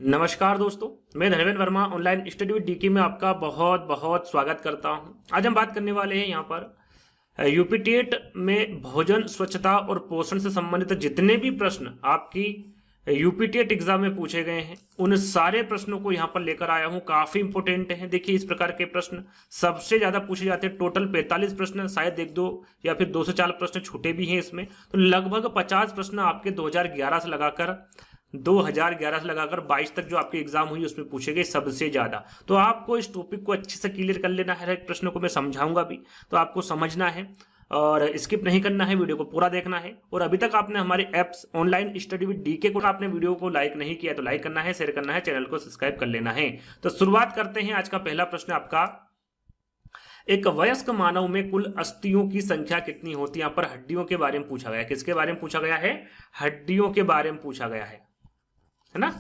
नमस्कार दोस्तों, मैं Dharmendra Verma online study with DK में आपका बहुत बहुत स्वागत करता हूं। आज हम बात करने वाले हैं यहाँ पर यूपीटेट में भोजन, स्वच्छता और पोषण से संबंधित जितने भी प्रश्न आपकी यूपीटेट एग्जाम में पूछे गए हैं उन सारे प्रश्नों को यहाँ पर लेकर आया हूँ। काफी इंपोर्टेंट है। देखिए, इस प्रकार के प्रश्न सबसे ज्यादा पूछे जाते हैं। टोटल 45 प्रश्न, शायद एक दो या फिर 2 से 4 प्रश्न छूटे भी हैं इसमें। तो लगभग 50 प्रश्न आपके 2011 से लगाकर 22 तक जो आपकी एग्जाम हुई उसमें पूछे गए सबसे ज्यादा। तो आपको इस टॉपिक को अच्छे से क्लियर कर लेना है। हर एक प्रश्न को मैं समझाऊंगा भी, तो आपको समझना है और स्किप नहीं करना है, वीडियो को पूरा देखना है। और अभी तक आपने हमारे apps online study with DK को आपने वीडियो को लाइक नहीं किया तो लाइक करना है, शेयर करना है, चैनल को सब्सक्राइब कर लेना है। तो शुरुआत करते हैं। आज का पहला प्रश्न आपका, एक वयस्क मानव में कुल अस्थियों की संख्या कितनी होती है? यहाँ पर हड्डियों के बारे में पूछा गया है। किसके बारे में पूछा गया है? हड्डियों के बारे में पूछा गया है ना,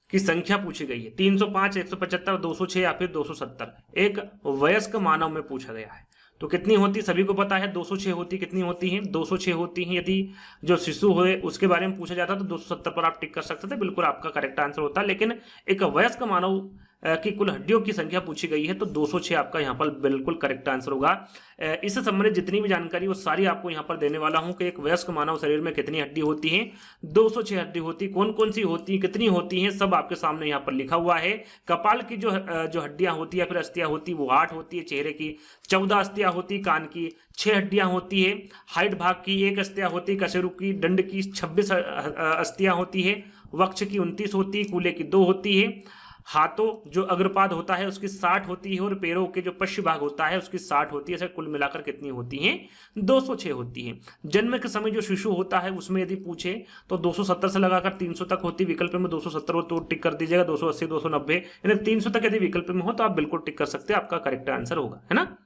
की संख्या पूछी गई है। 305, 175, 206 या फिर 270 एक वयस्क मानव में पूछा गया है। तो कितनी होती, सभी को पता है 206 होती। कितनी होती है? 206 होती है। यदि जो शिशु हुए उसके बारे में पूछा जाता तो 270 पर आप टिक कर सकते थे, बिल्कुल आपका करेक्ट आंसर होता। लेकिन एक वयस्क मानव की कुल हड्डियों की संख्या पूछी गई है तो 206 आपका यहाँ पर बिल्कुल करेक्ट आंसर होगा। इससे संबंधित जितनी भी जानकारी वो सारी आपको यहाँ पर देने वाला हूँ कि एक वयस्क मानव शरीर में कितनी हड्डी होती है। 206 हड्डी होती। कौन कौन सी होती है, कितनी होती है, सब आपके सामने यहाँ पर लिखा हुआ है। कपाल की जो हड्डियां होती है फिर अस्थियां होती वो 8 होती है। चेहरे की 14 अस्थियां होती। कान की 6 हड्डियां होती है। हाइट भाग की 1 अस्थियां होती। कशेरु की दंड की 26 अस्थियां होती है। वक्ष की 29 होती है। कूल्हे की 2 होती है। हाथों जो अग्रपाद होता है उसकी 60 होती है और पैरों के जो पश्च भाग होता है उसकी 60 होती है। ऐसे कुल मिलाकर कितनी होती है? 206 होती है। जन्म के समय जो शिशु होता है उसमें यदि पूछे तो 270 से लगाकर 300 तक होती। विकल्प में 270 हो तो टिक कर दीजिएगा। 280, 290 यानी 300 तक यदि विकल्प में हो तो आप बिल्कुल टिक कर सकते हैं, आपका करेक्ट आंसर होगा, है ना।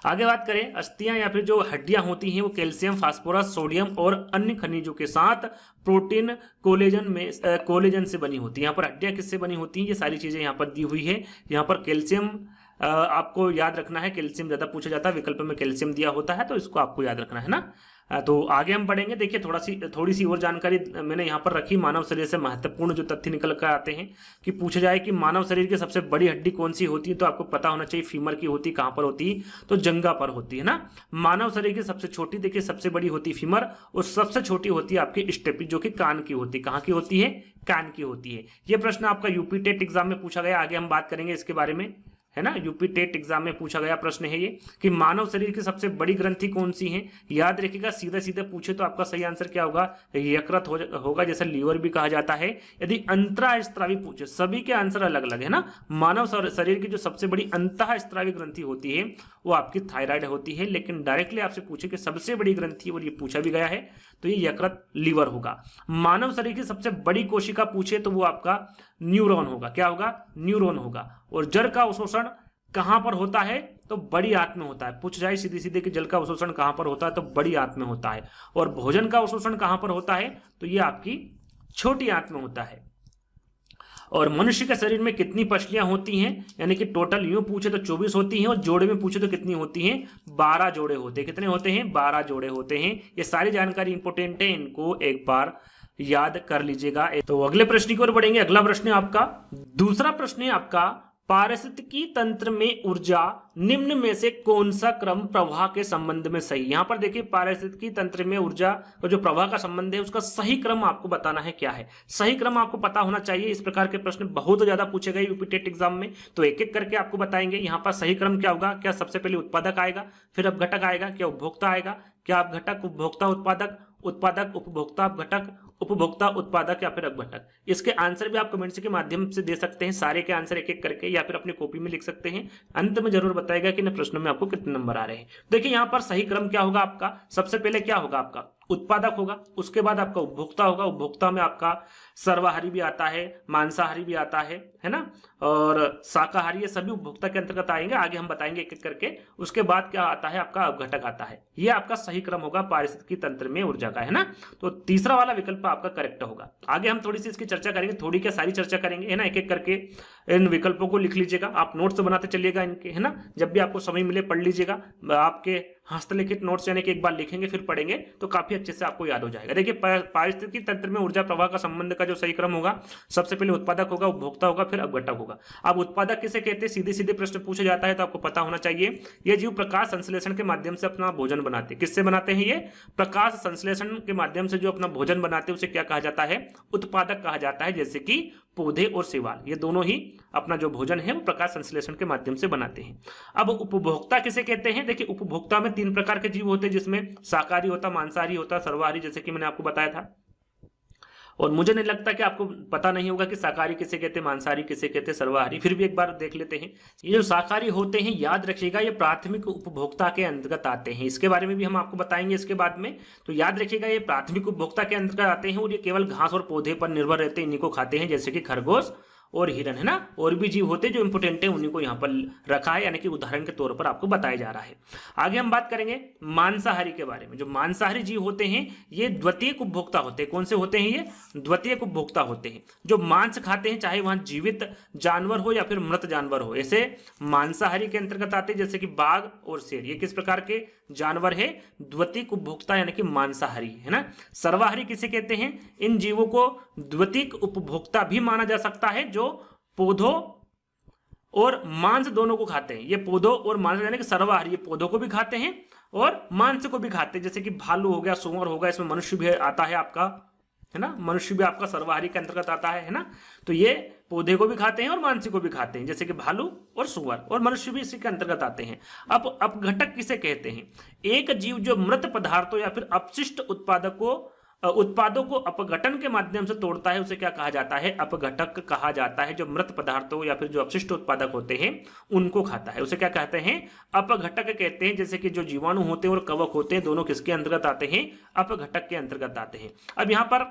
आगे बात करें, अस्थियां या फिर जो हड्डियां होती हैं वो कैल्शियम, फास्फोरस, सोडियम और अन्य खनिजों के साथ प्रोटीन, कोलेजन से बनी होती है। यहाँ पर हड्डियां किससे बनी होती हैं, ये सारी चीजें यहाँ पर दी हुई है। यहाँ पर कैल्शियम आपको याद रखना है, कैल्शियम ज्यादा पूछा जाता है, विकल्प में कैल्शियम दिया होता है तो इसको आपको याद रखना है ना। तो आगे हम बढ़ेंगे। देखिए, थोड़ी सी और जानकारी मैंने यहाँ पर रखी। मानव शरीर से महत्वपूर्ण जो तथ्य निकल कर आते हैं कि पूछा जाए कि मानव शरीर की सबसे बड़ी हड्डी कौन सी होती है तो आपको पता होना चाहिए फीमर की होती। कहाँ पर होती? तो जंघा पर होती है ना। मानव शरीर की सबसे छोटी, देखिए, सबसे बड़ी होती फीमर और सबसे छोटी होती है आपकी स्टेपी जो कि कान की होती। कहाँ की होती है? कान की होती है। यह प्रश्न आपका यूपी टेट एग्जाम में पूछा गया। आगे हम बात करेंगे इसके बारे में, है ना। यूपी टेट एग्जाम में पूछा गया प्रश्न है ये कि मानव शरीर की सबसे बड़ी ग्रंथि कौन सी है। याद रखिएगा, सीधे सीधे पूछे तो आपका सही आंसर क्या होगा? यकृत होगा, जैसे लीवर भी कहा जाता है। यदि अंतःस्रावी पूछे, सभी के आंसर अलग अलग है ना। मानव शरीर की जो सबसे बड़ी अंतःस्रावी ग्रंथि होती है वो आपकी थायराइड होती है। लेकिन डायरेक्टली आपसे पूछे कि सबसे बड़ी ग्रंथि, और ये पूछा भी गया है, तो ये यकृत, लीवर होगा। मानव शरीर की सबसे बड़ी कोशिका पूछे तो वो आपका न्यूरॉन होगा। क्या होगा? न्यूरॉन होगा। और जल का अवशोषण कहां पर होता है? तो बड़ी आंत में होता है। पूछ जाए सीधे सीधे कि जल का अवशोषण कहां पर होता है तो बड़ी आंत में होता है। और भोजन का अवशोषण कहां पर होता है? तो ये आपकी छोटी आंत में होता है। और मनुष्य के शरीर में कितनी पसलियां होती हैं? यानी कि टोटल यूं पूछे तो 24 होती हैं और जोड़े में पूछे तो कितनी होती हैं? 12 जोड़े होते हैं। कितने होते हैं? 12 जोड़े होते हैं। ये सारी जानकारी इंपोर्टेंट है, इनको एक बार याद कर लीजिएगा। तो अगले प्रश्न की ओर बढ़ेंगे। अगला प्रश्न है आपका, दूसरा प्रश्न है आपका, पारिस्थितिकी तंत्र में ऊर्जा निम्न में से कौन सा क्रम प्रवाह के संबंध में सही? यहां पर देखिए, पारिस्थितिकी तंत्र में ऊर्जा का जो प्रवाह का संबंध है उसका सही क्रम आपको बताना है। क्या है सही क्रम? आपको पता होना चाहिए। इस प्रकार के प्रश्न बहुत ज्यादा पूछे गए यूपी टेट एग्जाम में, तो एक एक करके आपको बताएंगे। यहाँ पर सही क्रम क्या होगा? क्या सबसे पहले उत्पादक आएगा, फिर अपघटक आएगा, क्या उपभोक्ता आएगा, क्या अपघटक, उपभोक्ता, उत्पादक, उत्पादक, उपभोक्ता, अपघटक, उपभोक्ता, उत्पादक या फिर अपघटक? इसके आंसर भी आप कमेंट्स के माध्यम से दे सकते हैं, सारे के आंसर एक एक करके, या फिर अपनी कॉपी में लिख सकते हैं। अंत में जरूर बताएगा कि इन प्रश्नों में आपको कितने नंबर आ रहे हैं। देखिए, यहाँ पर सही क्रम क्या होगा आपका? सबसे पहले क्या होगा आपका? उत्पादक होगा, उसके बाद आपका उपभोक्ता होगा। उपभोक्ता में आपका सर्वाहारी भी आता है, मांसाहारी भी आता है ना, और शाकाहारी, ये सभी उपभोक्ता के अंतर्गत आएंगे। आगे हम बताएंगे एक एक करके। उसके बाद क्या आता है? आपका अपघटक आता है। ये आपका सही क्रम होगा पारिस्थितिकी तंत्र में ऊर्जा का, है ना। तो तीसरा वाला विकल्प आपका करेक्ट होगा। आगे हम थोड़ी सी इसकी चर्चा करेंगे, थोड़ी क्या सारी चर्चा करेंगे, है ना। एक एक करके इन विकल्पों को लिख लीजिएगा, आप नोट्स बनाते चलिएगा इनके, है ना। जब भी आपको समय मिले पढ़ लीजिएगा। आपके हस्तलिखित नोट्स यानी कि एक बार लिखेंगे फिर पढ़ेंगे तो काफी अच्छे से आपको याद हो जाएगा। देखिए पारिस्थितिकी तंत्र में ऊर्जा प्रवाह का संबंध का जो सही क्रम होगा, सबसे पहले उत्पादक होगा, उपभोक्ता होगा, फिर अपघटक होगा। अब उत्पादक किसे कहते हैं, सीधे सीधे प्रश्न पूछा जाता है तो आपको पता होना चाहिए। ये जीव प्रकाश संश्लेषण के माध्यम से अपना भोजन बनाते हैं। किससे बनाते हैं, ये प्रकाश संश्लेषण के माध्यम से जो अपना भोजन बनाते हैं उसे क्या कहा जाता है, उत्पादक कहा जाता है। जैसे कि पौधे और शैवाल, ये दोनों ही अपना जो भोजन है वो प्रकाश संश्लेषण के माध्यम से बनाते हैं। अब उपभोक्ता किसे कहते हैं, देखिए उपभोक्ता में 3 प्रकार के जीव होते हैं, जिसमें शाकाहारी होता, मांसाहारी होता, सर्वाहारी, जैसे कि मैंने आपको बताया था। और मुझे नहीं लगता कि आपको पता नहीं होगा कि शाकाहारी किसे कहते हैं, मांसाहारी किसे कहते हैं, सर्वाहारी, फिर भी एक बार देख लेते हैं। ये जो शाकाहारी होते हैं, याद रखिएगा, ये प्राथमिक उपभोक्ता के अंतर्गत आते हैं। इसके बारे में भी हम आपको बताएंगे इसके बाद में। तो याद रखिएगा, ये प्राथमिक उपभोक्ता के अंतर्गत आते हैं और ये केवल घास और पौधे पर निर्भर रहते हैं, इन्हीं को खाते हैं, जैसे कि खरगोश और हिरन, है ना। और भी जीव होते हैं जो इंपोर्टेंट है, उन्हीं को यहाँ पर रखा है, यानी कि उदाहरण के तौर पर आपको बताया जा रहा है। आगे हम बात करेंगे मांसाहारी के बारे में। जो मांसाहारी जीव होते हैं ये द्वितीयक उपभोक्ता होते हैं। कौन से होते हैं, ये द्वितीयक उपभोक्ता होते हैं, जो मांस खाते हैं, चाहे वहां जीवित जानवर हो या फिर मृत जानवर हो, ऐसे मांसाहारी के अंतर्गत आते हैं। जैसे कि बाघ और शेर, ये किस प्रकार के जानवर है, द्वितीयक उपभोक्ता यानी कि मांसाहारी, है ना। सर्वाहारी किसे कहते हैं, इन जीवों को द्वितीयक उपभोक्ता भी माना जा सकता है, जो पौधों और मांस दोनों को खाते हैं। ये पौधों और मांस यानी कि सर्वाहारी, ये पौधों को भी खाते हैं और मांस को भी खाते हैं। जैसे कि भालू हो गया, सुअर होगा, इसमें मनुष्य भी आता है आपका, है ना, मनुष्य भी आपका सर्वाहारी के अंतर्गत आता है ना। तो ये पौधे को भी खाते हैं और मांस को भी खाते हैं, जैसे कि भालू और सुअर, और मनुष्य भी इसी के अंतर्गत आते हैं। अब अपघटक किसे कहते हैं, एक जीव जो मृत पदार्थों या फिर अपशिष्ट उत्पादों को अपघटन के माध्यम से तोड़ता है, उसे क्या कहा जाता है, अपघटक कहा जाता है। जो मृत पदार्थों या फिर जो अपशिष्ट उत्पादक होते हैं उनको खाता है, उसे क्या कहते हैं, अपघटक कहते हैं। जैसे कि जो जीवाणु होते हैं और कवक होते हैं, दोनों किसके अंतर्गत आते हैं, अपघटक के अंतर्गत आते हैं। अब यहां पर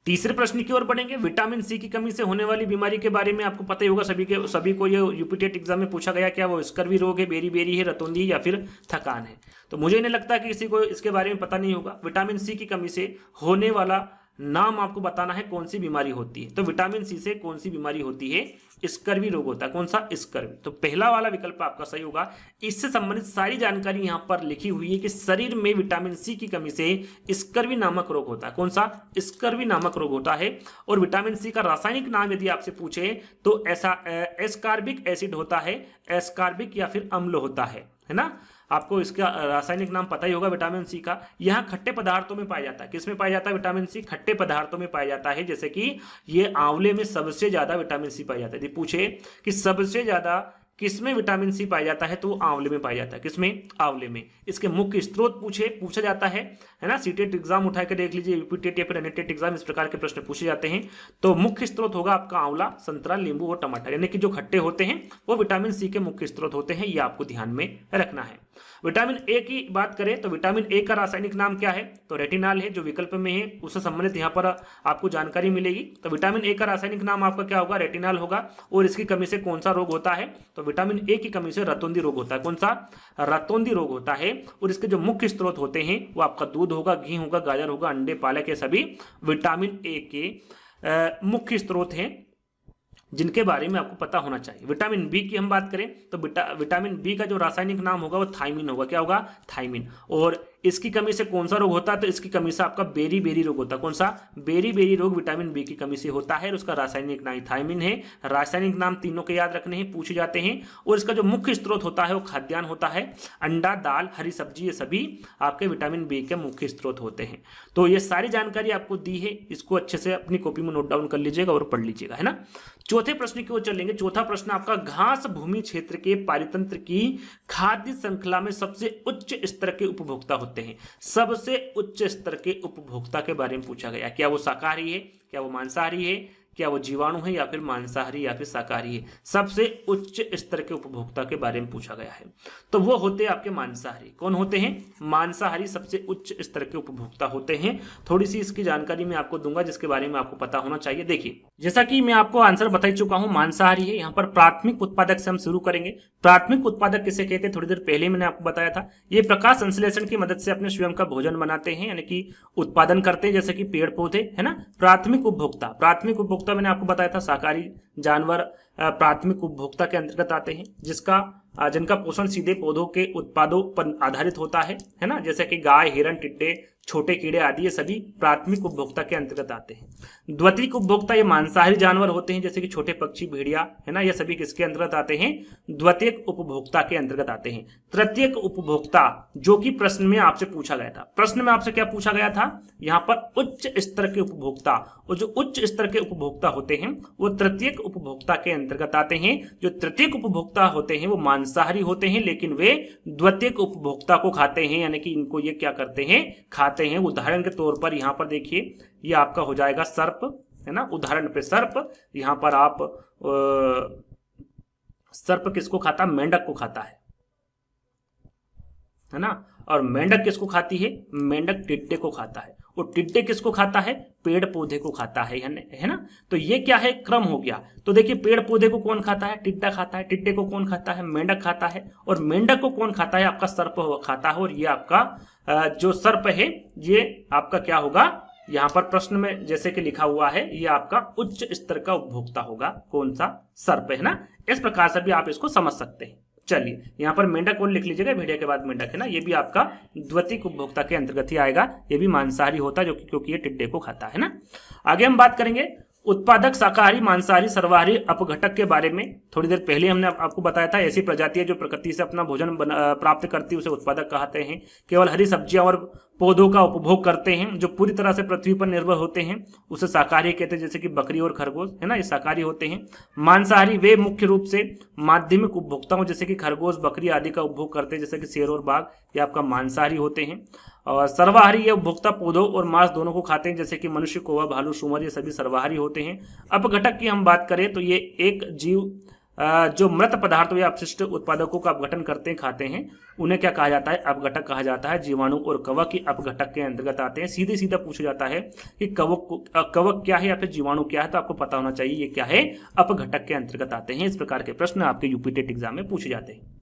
तीसरे प्रश्न की ओर बढ़ेंगे। विटामिन सी की कमी से होने वाली बीमारी के बारे में आपको पता ही होगा, सभी को ये यूपी टेट एग्जाम में पूछा गया, क्या वो स्कर्वी रोग है, बेरी बेरी है, रतौंधी या फिर थकान है। तो मुझे नहीं लगता कि किसी को इसके बारे में पता नहीं होगा। विटामिन सी की कमी से होने वाला नाम आपको बताना है, कौन सी बीमारी होती है। तो विटामिन सी से कौन सी बीमारी होती है, स्कर्वी रोग होता है। कौन सा, स्कर्वी। तो पहला वाला विकल्प आपका सही होगा। इससे संबंधित सारी जानकारी यहां पर लिखी हुई है कि शरीर में विटामिन सी की कमी से स्कर्वी नामक रोग होता है। कौन सा, स्कर्वी नामक रोग होता है। और विटामिन सी का रासायनिक नाम यदि आपसे पूछे तो ऐसा एस्कॉर्बिक एसिड होता है, एस्कॉर्बिक या फिर अम्ल होता है ना। आपको इसका रासायनिक नाम पता ही होगा विटामिन सी का। यह खट्टे पदार्थों में पाया जाता है। किसमें पाया जाता है विटामिन सी, खट्टे पदार्थों में पाया जाता है। जैसे कि ये आंवले में सबसे ज्यादा विटामिन सी पाया जाता है। यदि पूछे कि सबसे ज्यादा किसमें विटामिन सी पाया जाता है तो आंवले में पाया जाता है। किसमें, आंवले में। इसके मुख्य स्रोत पूछा जाता है ना। सीटेट एग्जाम उठा के देख लीजिए, यूपी टेट या फिर एनईटी एग्जाम, इस प्रकार के प्रश्न पूछे जाते हैं। तो मुख्य स्रोत होगा आपका आंवला, संतरा, नींबू और टमाटर, यानी कि जो खट्टे होते हैं वो विटामिन सी के मुख्य स्रोत होते हैं। ये आपको ध्यान में रखना है। विटामिन ए की बात करें तो विटामिन ए का रासायनिक नाम क्या है, तो रेटिनॉल है, जो विकल्प में है उससे संबंधित यहाँ पर आपको जानकारी मिलेगी। तो विटामिन ए का रासायनिक नाम आपका क्या होगा, रेटिनॉल होगा। और इसकी कमी से कौन सा रोग होता है, तो विटामिन ए की कमी से रतौंधी रोग होता है। कौन सा, रतौंधी रोग होता है। और इसके जो मुख्य स्रोत होते हैं वो आपका दूध होगा, घी होगा, गाजर होगा, अंडे, पालक, ये सभी विटामिन ए के मुख्य स्रोत हैं, जिनके बारे में आपको पता होना चाहिए। विटामिन बी की हम बात करें तो विटामिन बी का जो रासायनिक नाम होगा वो थायमिन होगा। क्या होगा, थायमिन। और इसकी कमी से कौन सा रोग होता है, तो इसकी कमी से आपका बेरी बेरी रोग होता है। कौन सा, बेरी बेरी रोग विटामिन बी की कमी से होता है। और उसका रासायनिक नाम थायमिन है। रासायनिक नाम तीनों के याद रखने हैं, पूछे जाते हैं। और इसका जो मुख्य स्रोत होता है वो खाद्यान्न होता है, अंडा, दाल, हरी सब्जी, ये सभी आपके विटामिन बी के मुख्य स्रोत होते हैं। तो ये सारी जानकारी आपको दी है, इसको अच्छे से अपनी कॉपी में नोट डाउन कर लीजिएगा और पढ़ लीजिएगा, है ना। चौथे प्रश्न की ओर चलेंगे। चौथा प्रश्न आपका, घास भूमि क्षेत्र के पारितंत्र की खाद्य श्रृंखला में सबसे उच्च स्तर के उपभोक्ता होते हैं। सबसे उच्च स्तर के उपभोक्ता के बारे में पूछा गया। क्या वो शाकाहारी है, क्या वो मांसाहारी है, क्या वो जीवाणु है, या फिर मांसाहारी या फिर शाकाहारी है। सबसे उच्च स्तर के उपभोक्ता के बारे में पूछा गया है। तो वो होते हैं आपके मांसाहारी। कौन होते हैं, मांसाहारी सबसे उच्च स्तर के उपभोक्ता होते हैं। थोड़ी सी इसकी जानकारी मैं आपको दूंगा जिसके बारे में आपको पता होना चाहिए। देखिए, जैसा कि मैं आपको आंसर बता ही चुका हूं, मांसाहारी है। यहाँ पर प्राथमिक उत्पादक से हम शुरू करेंगे। प्राथमिक उत्पादक किसे कहते हैं, थोड़ी देर पहले मैंने आपको बताया था। ये प्रकाश संश्लेषण की मदद से अपने स्वयं का भोजन बनाते हैं, यानी कि उत्पादन करते हैं, जैसे कि पेड़ पौधे, है ना। प्राथमिक उपभोक्ता मैंने आपको बताया था शाकाहारी जानवर प्राथमिक उपभोक्ता के अंतर्गत आते हैं, जिनका पोषण सीधे पौधों के उत्पादों पर आधारित होता है ना, जैसे कि गाय, हिरण, टिड्डे, छोटे कीड़े आदि, ये सभी प्राथमिक उपभोक्ता के अंतर्गत आते हैं। द्वितीयक उपभोक्ता ये मांसाहारी जानवर होते हैं, जैसे कि छोटे पक्षी, भेड़िया, है ना, ये सभी किसके अंतर्गत आते हैं? द्वितीयक उपभोक्ता के अंतर्गत आते हैं। तृतीयक उपभोक्ता, जो कि प्रश्न में आपसे पूछा गया था, प्रश्न में आपसे क्या पूछा गया था? यहाँ पर उच्च स्तर के उपभोक्ता, और जो उच्च स्तर के उपभोक्ता होते हैं वो तृतीयक उपभोक्ता के अंतर्गत आते हैं। जो तृतीयक उपभोक्ता होते हैं वो मांसाहारी होते हैं, लेकिन वे द्वितीयक उपभोक्ता को खाते हैं, यानी कि इनको ये क्या करते हैं? खाते हैं। उदाहरण के तौर पर यहाँ पर देखिए, ये आपका हो जाएगा सर्प, है ना, उदाहरण पे सर्प। यहाँ पर आप सर्प किसको खाता? मेंढक को खाता है ना। और मेंढक किसको खाती है? मेंढक टिड्डे को खाता है। और टिड्डे किसको खाता है? पेड़ पौधे को खाता है ना। तो ये क्या है? क्रम हो गया। तो देखिए, पेड़ पौधे को कौन खाता है? टिड्डा खाता है। टिड्डे को कौन खाता है? मेंढक खाता है। और मेंढक को कौन खाता है? आपका सर्प खाता है। और ये आपका जो सर्प है ये आपका क्या होगा? यहाँ पर प्रश्न में जैसे कि लिखा हुआ है, ये आपका उच्च स्तर का उपभोक्ता होगा। कौन सा? सर्प, है ना। इस प्रकार से भी आप इसको समझ सकते हैं। चलिए, यहाँ पर मेंढक और लिख लीजिएगा, भेड़िया के बाद मेंढक, है ना। ये भी आपका द्वितीयक उपभोक्ता के अंतर्गत ही आएगा। ये भी मांसाहारी होता है, क्योंकि ये टिड्डे को खाता है ना। आगे हम बात करेंगे उत्पादक शाकाहारी, मांसाहारी, सर्वाहारी अपघटक के बारे में। थोड़ी देर पहले हमने आपको बताया था, ऐसी प्रजातियां जो प्रकृति से अपना भोजन प्राप्त करती है उसे उत्पादक कहते हैं। केवल हरी सब्जियां और पौधों का उपभोग करते हैं, जो पूरी तरह से पृथ्वी पर निर्भर होते हैं, उसे शाकाहारी कहते हैं, जैसे कि बकरी और खरगोश, है ना, ये शाकाहारी होते हैं। मांसाहारी वे मुख्य रूप से माध्यमिक उपभोक्ताओं, जैसे कि खरगोश, बकरी आदि का उपभोग करते हैं, जैसे कि शेर और बाघ, ये आपका मांसाहारी होते हैं। और सर्वाहारी ये उपभोक्ता पौधों और मांस दोनों को खाते हैं, जैसे कि मनुष्य, कौवा, भालू, सुअर, ये सभी सर्वाहारी होते हैं। अपघटक की हम बात करें तो ये एक जीव जो मृत पदार्थों या अपशिष्ट उत्पादकों का अपघटन करते हैं, खाते हैं, उन्हें क्या कहा जाता है? अपघटक कहा जाता है। जीवाणु और कवक की अपघटक के अंतर्गत आते हैं। सीधे सीधा पूछा जाता है कि कवक क्या है या फिर जीवाणु क्या है, तो आपको पता होना चाहिए ये क्या है? अपघटक के अंतर्गत आते हैं। इस प्रकार के प्रश्न आपके यूपी टेट एग्जाम में पूछे जाते हैं।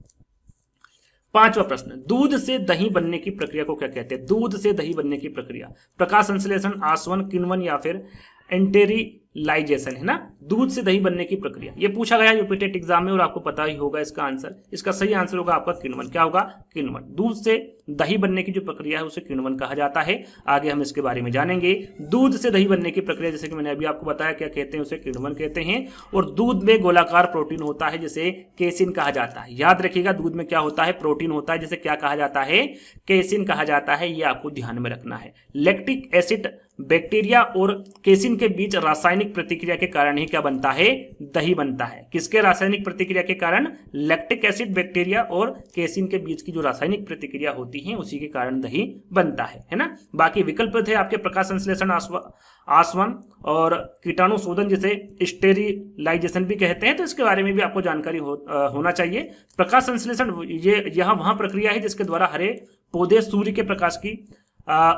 पांचवा प्रश्न, दूध से दही बनने की प्रक्रिया को क्या कहते हैं? दूध से दही बनने की प्रक्रिया, प्रकाश संश्लेषण, आसवन, किण्वन या फिर एंटेरिलाइजेशन, है ना। दूध से दही बनने की प्रक्रिया ये पूछा गया यूपी टेट एग्जाम में, और आपको पता ही होगा इसका आंसर। इसका सही आंसर होगा आपका किण्वन। क्या होगा? किण्वन। दूध से दही बनने की जो प्रक्रिया है उसे किण्वन कहा जाता है। आगे हम इसके बारे में जानेंगे। दूध से दही बनने की प्रक्रिया, जैसे कि मैंने अभी आपको बताया, क्या कहते हैं? उसे किण्वन कहते हैं। और दूध में गोलाकार प्रोटीन होता है, जिसे केसिन कहा जाता है। याद रखिएगा, दूध में क्या होता है? प्रोटीन होता है, जिसे क्या कहा जाता है? केसिन कहा जाता है। ये आपको ध्यान में रखना है। लैक्टिक एसिड बैक्टीरिया और केसिन के बीच रासायनिक प्रतिक्रिया के कारण ही क्या बनता है? दही बनता है। किसके रासायनिक प्रतिक्रिया के कारण? लैक्टिक एसिड बैक्टीरिया और केसिन के बीच की जो रासायनिक प्रतिक्रिया होती है उसी के कारण दही बनता है ना। बाकी विकल्प थे आपके प्रकाश संश्लेषण, आसवन और कीटाणु शोधन, जिसे स्टेरिलाइजेशन भी कहते हैं, तो इसके बारे में भी आपको जानकारी होना चाहिए। प्रकाश संश्लेषण यह वहां प्रक्रिया है जिसके द्वारा हरे पौधे सूर्य के प्रकाश की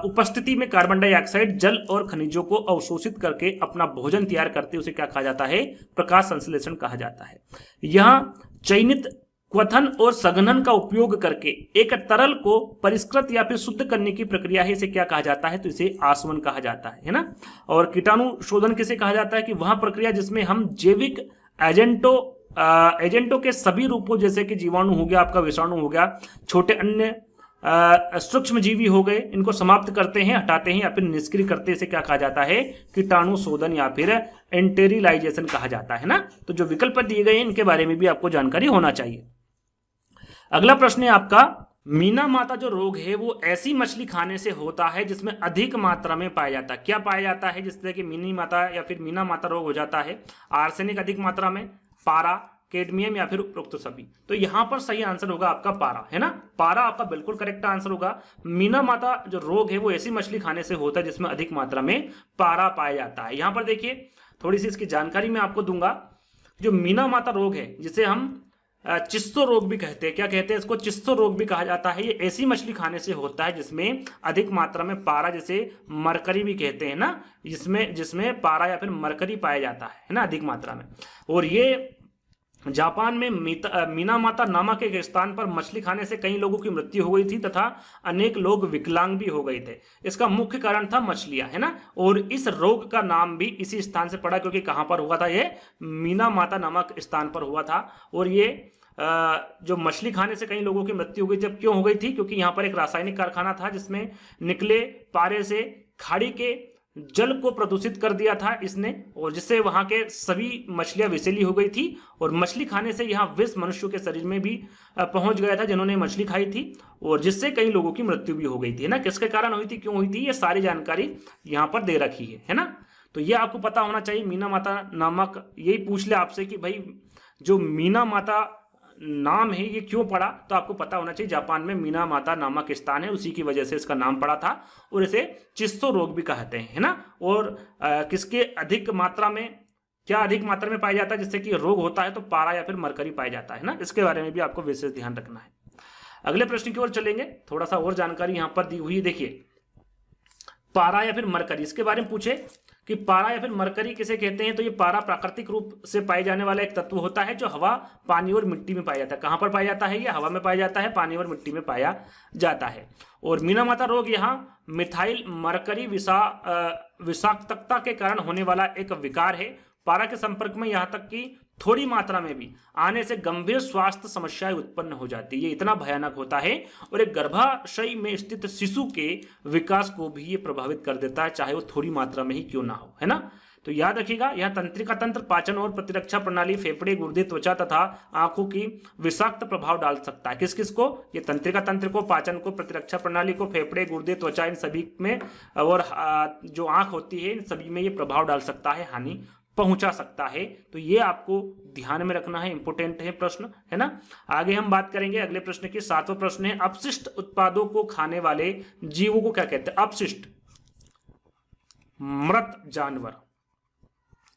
उपस्थिति में कार्बन डाइऑक्साइड, जल और खनिजों को अवशोषित करके अपना भोजन तैयार करते हैं। उसे क्या कहा जाता है? प्रकाश संश्लेषण कहा जाता है। यह चयनित क्वथन और सघनन का उपयोग करके एक तरल को परिष्कृत या फिर शुद्ध करने की प्रक्रिया है। इसे क्या कहा जाता है? तो इसे आसवन कहा जाता है ना। और कीटाणु शोधन किसे कहा जाता है? कि वह प्रक्रिया जिसमें हम जैविक एजेंटों के सभी रूपों, जैसे कि जीवाणु हो गया, आपका विषाणु हो गया, छोटे अन्य सूक्ष्म जीवी हो गए, इनको समाप्त करते हैं, हटाते हैं या फिर निष्क्रिय करते हैं। इसे क्या कहा जाता है? कीटाणु शोधन या फिर एंटेरिलाइजेशन कहा जाता है ना। तो जो विकल्प दिए गए हैं इनके बारे में भी आपको जानकारी होना चाहिए। अगला प्रश्न है आपका, मीना माता जो रोग है वो ऐसी मछली खाने से होता है जिसमें अधिक मात्रा में पाया जाता है। क्या पाया जाता है जिससे कि मिनी माता या फिर मीना माता रोग हो जाता है? आर्सेनिक अधिक मात्रा में, पारा, कैडमियम या फिर उपरोक्त सभी। तो यहां पर सही आंसर होगा आपका पारा, है ना। पारा आपका बिल्कुल करेक्ट आंसर होगा। मीना माता जो रोग है वो ऐसी मछली खाने से होता है जिसमें अधिक मात्रा में पारा पाया जाता है। यहां पर देखिए, थोड़ी सी इसकी जानकारी मैं आपको दूंगा। जो मीना माता रोग है, जिसे हम चिस्सो रोग भी कहते हैं, क्या कहते हैं इसको? चिस्सो रोग भी कहा जाता है। ये ऐसी मछली खाने से होता है जिसमें अधिक मात्रा में पारा, जिसे मरकरी भी कहते हैं ना, जिसमें पारा या फिर मरकरी पाया जाता है ना, अधिक मात्रा में। और ये जापान में मीनामाता नामक एक स्थान पर मछली खाने से कई लोगों की मृत्यु हो गई थी तथा अनेक लोग विकलांग भी हो गए थे। इसका मुख्य कारण था मछलियां, है ना। और इस रोग का नाम भी इसी स्थान से पड़ा, क्योंकि कहां पर हुआ था, ये मीनामाता नामक स्थान पर हुआ था। और ये जो मछली खाने से कई लोगों की मृत्यु हो गई थी। अब क्यों हो गई थी? क्योंकि यहाँ पर एक रासायनिक कारखाना था जिसमें निकले पारे से खाड़ी के जल को प्रदूषित कर दिया था इसने, और जिससे वहां के सभी मछलियां विषैली हो गई थी। और मछली खाने से यहाँ विष मनुष्यों के शरीर में भी पहुंच गया था जिन्होंने मछली खाई थी, और जिससे कई लोगों की मृत्यु भी हो गई थी, है ना। किसके कारण हुई थी, क्यों हुई थी, ये सारी जानकारी यहाँ पर दे रखी है ना। तो ये आपको पता होना चाहिए। मीनामाता नामक, यही पूछ ले आपसे कि भाई जो मीनामाता नाम है ये क्यों पड़ा, तो आपको पता होना चाहिए जापान में मीनामाता नामक स्थान है, उसी की वजह से इसका नाम पड़ा था। और इसे चिस्सो रोग भी कहते हैं, है ना। और किसके अधिक मात्रा में, क्या अधिक मात्रा में पाया जाता है जिससे कि रोग होता है, तो पारा या फिर मरकरी पाया जाता है ना। इसके बारे में भी आपको विशेष ध्यान रखना है। अगले प्रश्न की ओर चलेंगे, थोड़ा सा और जानकारी यहां पर दी हुई है। देखिए, पारा या फिर मरकरी, इसके बारे में पूछे कि पारा या फिर मरकरी किसे कहते हैं, तो ये पारा प्राकृतिक रूप से पाए जाने वाला एक तत्व होता है जो हवा, पानी और मिट्टी में पाया जाता है। कहां पर पाया जाता है? ये हवा में पाया जाता है, पानी और मिट्टी में पाया जाता है। और मीनामाता रोग यहाँ मिथाइल मरकरी विषाक्तता के कारण होने वाला एक विकार है। पारा के संपर्क में यहाँ तक कि थोड़ी मात्रा में भी आने से गंभीर स्वास्थ्य समस्याएं उत्पन्न हो जाती है। ये इतना भयानक होता है और एक गर्भाशय में स्थित शिशु के विकास को भी ये प्रभावित कर देता है, चाहे वो थोड़ी मात्रा में ही क्यों ना हो, है ना। तो याद रखिएगा, यह तंत्रिका तंत्र, पाचन और प्रतिरक्षा प्रणाली, फेफड़े, गुर्दे, त्वचा तथा आंखों की विषाक्त प्रभाव डाल सकता है। किस किस को? ये तंत्रिका तंत्र को, पाचन को, प्रतिरक्षा प्रणाली को, फेफड़े, गुर्दे, त्वचा, इन सभी में, और जो आंख होती है, इन सभी में ये प्रभाव डाल सकता है, हानि पहुंचा सकता है। तो ये आपको ध्यान में रखना है, इंपोर्टेंट है प्रश्न, है ना। आगे हम बात करेंगे अगले प्रश्न की। 7वां प्रश्न है, अपशिष्ट उत्पादों को खाने वाले जीवों को क्या कहते हैं? अपशिष्ट, मृत जानवर।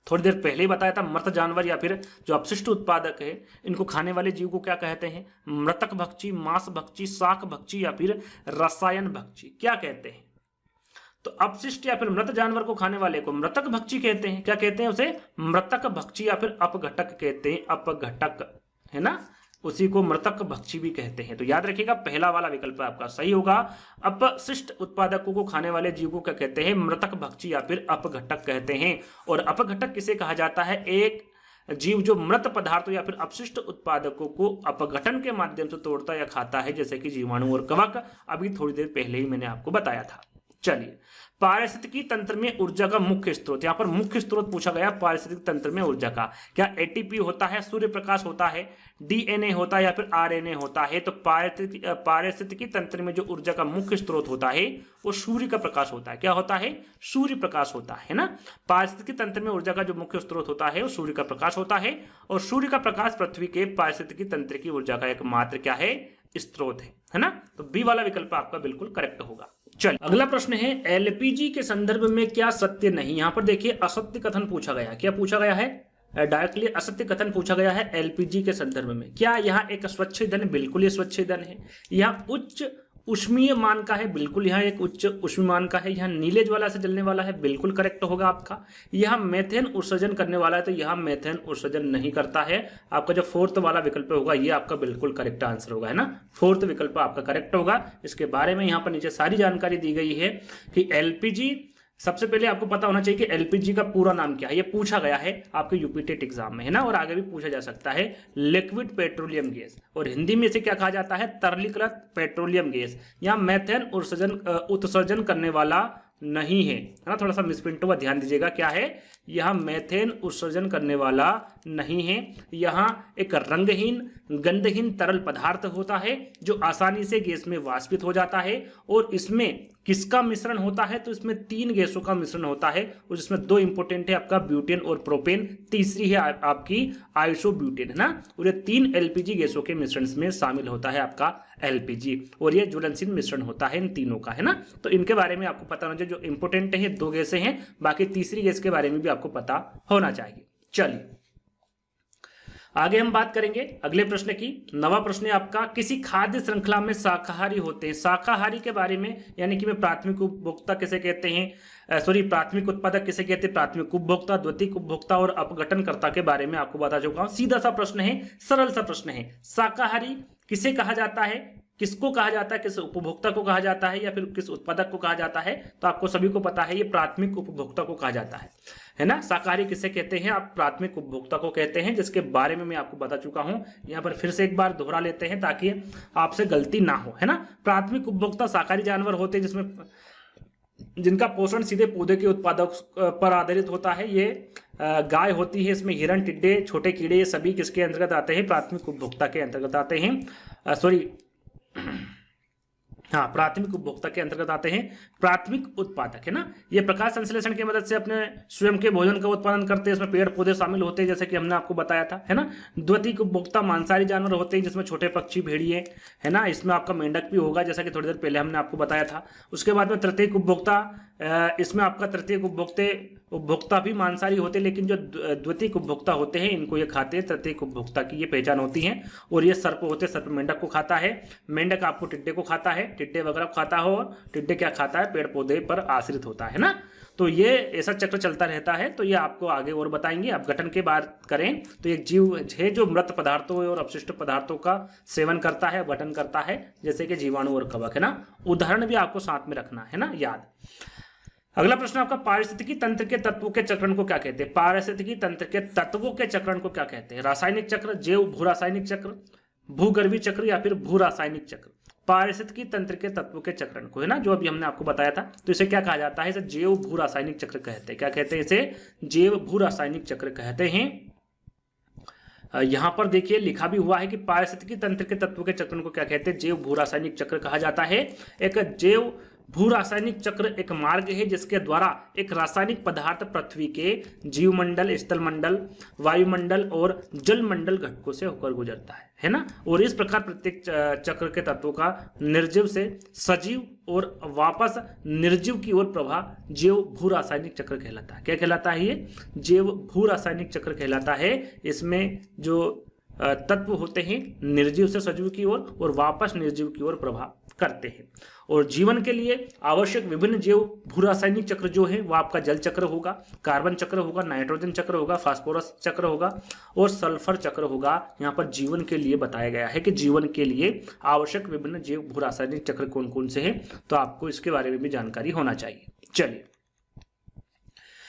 थोड़ी देर पहले ही बताया था, मृत जानवर या फिर जो अपशिष्ट उत्पादक है, इनको खाने वाले जीव को क्या कहते हैं? मृतक भक्षी, मांस भक्षी, शाक भक्षी या फिर रसायन भक्षी, क्या कहते हैं? तो अपशिष्ट या फिर मृत जानवर को खाने वाले को मृतक भक्षी कहते हैं। क्या कहते हैं उसे? मृतक भक्षी या फिर अपघटक कहते हैं, अपघटक, है ना। उसी को मृतक भक्षी भी कहते हैं। तो याद रखिएगा, पहला वाला विकल्प आपका सही होगा। अपशिष्ट उत्पादकों को खाने वाले जीव को क्या कहते हैं? मृतक भक्षी या फिर अपघटक कहते हैं। और अपघटक किसे कहा जाता है? एक जीव जो मृत पदार्थों या फिर अपशिष्ट उत्पादकों को अपघटन के माध्यम से तोड़ता या खाता है, जैसे कि जीवाणु और कवक। अभी थोड़ी देर पहले ही मैंने आपको बताया था। चलिए, पारिस्थितिकी तंत्र में ऊर्जा का मुख्य स्रोत, यहां पर मुख्य स्रोत पूछा गया पारिस्थितिक तंत्र में ऊर्जा का। क्या एटीपी होता है, सूर्य प्रकाश होता है, डीएनए होता है या फिर आरएनए होता है? तो पारिस्थितिकी तंत्र में जो ऊर्जा का मुख्य स्रोत होता है वो सूर्य का प्रकाश होता है। क्या होता है? सूर्य प्रकाश होता है ना। पारिस्थितिकी तंत्र में ऊर्जा का जो मुख्य स्रोत होता है वो सूर्य का प्रकाश होता है, और सूर्य का प्रकाश पृथ्वी के पारिस्थितिकी तंत्र की ऊर्जा का एकमात्र क्या है? स्रोत है ना। तो बी वाला विकल्प आपका बिल्कुल करेक्ट होगा। चल, अगला प्रश्न है, एलपीजी के संदर्भ में क्या सत्य नहीं? यहां पर देखिए, असत्य कथन पूछा गया। क्या पूछा गया है? डायरेक्टली असत्य कथन पूछा गया है एलपीजी के संदर्भ में। क्या यहाँ एक स्वच्छ ईंधन? बिल्कुल ये स्वच्छ ईंधन है। यहाँ उच्च उष्मीय मान का है, बिल्कुल यहाँ एक उच्च उष्मीय मान का है। यहाँ नीले ज्वाला से जलने वाला है, बिल्कुल करेक्ट होगा आपका। यहाँ मेथेन उत्सर्जन करने वाला है, तो यहाँ मेथेन उत्सर्जन नहीं करता है। आपका जो फोर्थ वाला विकल्प होगा ये आपका बिल्कुल करेक्ट आंसर होगा, है ना। फोर्थ विकल्प आपका करेक्ट होगा। इसके बारे में यहाँ पर नीचे सारी जानकारी दी गई है कि एलपीजी, सबसे पहले आपको पता होना चाहिए कि एलपीजी का पूरा नाम क्या है। ये पूछा गया है आपके यूपी टेट एग्जाम में, है ना, और आगे भी पूछा जा सकता है। लिक्विड पेट्रोलियम गैस, और हिंदी में इसे क्या कहा जाता है? तरलीकृत पेट्रोलियम गैस। यहाँ मेथेन उत्सर्जन करने वाला नहीं है ना। थोड़ा सा मिसप्रिंट हुआ, ध्यान दीजिएगा। क्या है? यहाँ मेथेन उत्सर्जन करने वाला नहीं है। यहाँ एक रंगहीन, गंधहीन तरल पदार्थ होता है जो आसानी से गैस में वाष्पित हो जाता है। और इसमें किसका मिश्रण होता है? तो इसमें 3 गैसों का मिश्रण होता है, और जिसमें 2 इंपोर्टेंट है, आपका ब्यूटेन और प्रोपेन। तीसरी है आपकी आइसोब्यूटेन, है ना। और ये 3 एलपीजी गैसों के मिश्रण में शामिल होता है आपका एलपीजी, और ये ज्वलनशील मिश्रण होता है इन तीनों का, है ना। तो इनके बारे में आपको पता होना चाहिए। जो इंपोर्टेंट है 2 गैसें हैं, बाकी तीसरी गैस के बारे में भी आपको पता होना चाहिए। चलिए, आगे हम बात करेंगे अगले प्रश्न की। नवा प्रश्न है आपका, किसी खाद्य श्रृंखला में शाकाहारी होते हैं। शाकाहारी के बारे में यानी कि मैं प्राथमिक उपभोक्ता किसे कहते हैं, प्राथमिक उत्पादक किसे कहते हैं, प्राथमिक उपभोक्ता, द्वितीयक उपभोक्ता और अपघटनकर्ता के बारे में आपको बता चुका हूं। सीधा सा प्रश्न है, सरल सा प्रश्न है। शाकाहारी किसे कहा जाता है, किसको कहा जाता है, किस उपभोक्ता को कहा जाता है या फिर किस उत्पादक को कहा जाता है, तो आपको सभी को पता है ये प्राथमिक उपभोक्ता को कहा जाता है ना। शाकाहारी किसे कहते हैं, आप प्राथमिक उपभोक्ता को कहते हैं, जिसके बारे में मैं आपको बता चुका हूं। यहां पर फिर से एक बार दोहरा लेते हैं ताकि आपसे गलती ना हो, है ना। प्राथमिक उपभोक्ता शाकाहारी जानवर होते हैं जिसमें जिनका पोषण सीधे पौधे के उत्पादक पर आधारित होता है। ये गाय होती है, इसमें हिरण, टिड्डे, छोटे कीड़े, ये सभी किसके अंतर्गत आते हैं, प्राथमिक उपभोक्ता के अंतर्गत आते हैं। हाँ, प्राथमिक उपभोक्ता के अंतर्गत आते हैं प्राथमिक उत्पादक, है ना। ये प्रकाश संश्लेषण की मदद से अपने स्वयं के भोजन का उत्पादन करते हैं, इसमें पेड़ पौधे शामिल होते हैं जैसे कि हमने आपको बताया था, है ना। द्वितीयक उपभोक्ता मांसाहारी जानवर होते हैं जिसमें छोटे पक्षी, भेड़िए, है ना, इसमें आपका मेंढक भी होगा जैसा कि थोड़ी देर पहले हमने आपको बताया था। उसके बाद में तृतीयक उपभोक्ता, इसमें आपका तृतीयक उपभोक्ता भी मांसाहारी होते हैं, लेकिन जो द्वितीयक उपभोक्ता होते हैं इनको ये खाते हैं। तृतीयक उपभोक्ता की ये पहचान होती है। और ये सर्प होते हैं, सर्प मेंढक को खाता है, मेंढक आपको टिड्डे को खाता है, टिड्डे वगैरह को खाता हो, और टिड्डे क्या खाता है, पेड़ पौधे पर आश्रित होता है ना। तो ये ऐसा चक्र चलता रहता है। तो ये आपको आगे और बताएंगे। अब गठन की बात करें तो एक जीव है जो मृत पदार्थों और अपशिष्ट पदार्थों का सेवन करता है, गठन करता है, जैसे कि जीवाणु और कवक, है ना। उदाहरण भी आपको साथ में रखना है ना याद। अगला प्रश्न आपका, पारिस्थितिकी तंत्र के तत्वों के चक्रण को क्या कहते हैं। पारिस्थितिकी तंत्र के तत्वों के चक्रण को क्या कहते हैं। रासायनिक चक्र, जैव भू रासायनिक चक्र, भूगर्भीय चक्र या फिर भू रासायनिक चक्र। पारिस्थितिकी तंत्र के तत्वों के चक्रण को, है ना, जो अभी हमने आपको बताया था, तो इसे क्या कहा जाता है, इसे जैव भू रासायनिक चक्र कहते हैं। क्या कहते हैं, इसे जैव भू रासायनिक चक्र कहते हैं। यहां पर देखिए लिखा भी हुआ है कि पारिस्थितिकी तंत्र के तत्वों के चक्रण को क्या कहते हैं, जैव भू रासायनिक चक्र कहा जाता है। एक जैव भू रासायनिक चक्र एक मार्ग है जिसके द्वारा एक रासायनिक पदार्थ पृथ्वी के जीवमंडल, स्थलमंडल, वायुमंडल और जलमंडल घटकों से होकर गुजरता है ना। और इस प्रकार प्रत्येक चक्र के तत्वों का निर्जीव से सजीव और वापस निर्जीव की ओर प्रवाह जैव भू रासायनिक चक्र कहलाता है। क्या कहलाता है, ये जैव भू रासायनिक चक्र कहलाता है। इसमें जो तत्व होते हैं निर्जीव से सजीव की ओर और वापस निर्जीव की ओर प्रवाह करते हैं। और जीवन के लिए आवश्यक विभिन्न जैव भू रासायनिक चक्र जो है वो आपका जल चक्र होगा, कार्बन चक्र होगा, नाइट्रोजन चक्र होगा, फास्फोरस चक्र होगा और सल्फर चक्र होगा। यहाँ पर जीवन के लिए बताया गया है कि जीवन के लिए आवश्यक विभिन्न जैव भू रासायनिक चक्र कौन कौन से हैं, तो आपको इसके बारे में भी जानकारी होना चाहिए। चलिए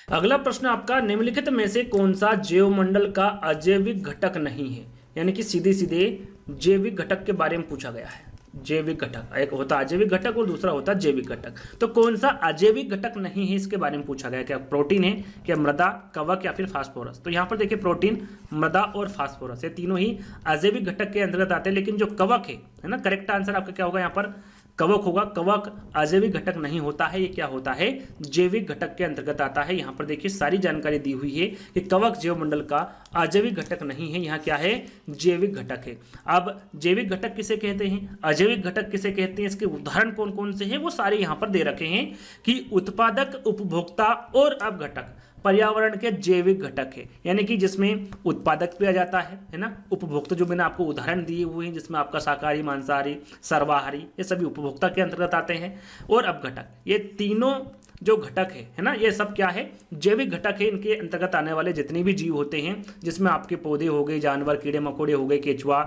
अगला प्रश्न आपका, निम्नलिखित में से कौन सा जैवमंडल का अजैविक घटक नहीं है। यानी कि सीधे सीधे जैविक घटक के बारे में पूछा गया है। जैविक घटक, एक होता अजैविक घटक और दूसरा होता जैविक घटक। तो कौन सा अजैविक घटक नहीं है इसके बारे में पूछा गया। क्या प्रोटीन है, क्या मृदा, कवक या फिर फास्फोरस। तो यहाँ पर देखिए प्रोटीन, मृदा और फास्फोरस ये तीनों ही अजैविक घटक के अंतर्गत आते हैं। लेकिन जो कवक है ना, करेक्ट आंसर आपका क्या होगा, यहाँ पर कवक होगा। कवक अजैविक घटक नहीं होता है, ये क्या होता है, जैविक घटक के अंतर्गत आता है। यहाँ पर देखिए सारी जानकारी दी हुई है कि कवक जैवमंडल का अजैविक घटक नहीं है, यहाँ क्या है, जैविक घटक है। अब जैविक घटक किसे कहते हैं, अजैविक घटक किसे कहते हैं, इसके उदाहरण कौन कौन से हैं वो सारे यहाँ पर दे रखे हैं कि उत्पादक, उपभोक्ता और अपघटक पर्यावरण के जैविक घटक है। यानी कि जिसमें उत्पादक भी आ जाता है ना, उपभोक्ता जो मैंने आपको उदाहरण दिए हुए हैं जिसमें आपका शाकाहारी, मांसाहारी, सर्वाहारी ये सभी उपभोक्ता के अंतर्गत आते हैं। और अपघटक, ये तीनों जो घटक है ना, ये सब क्या है, जैविक घटक है। इनके अंतर्गत आने वाले जितने भी जीव होते हैं जिसमें आपके पौधे हो गए, जानवर, कीड़े मकोड़े हो गए, केचुआ,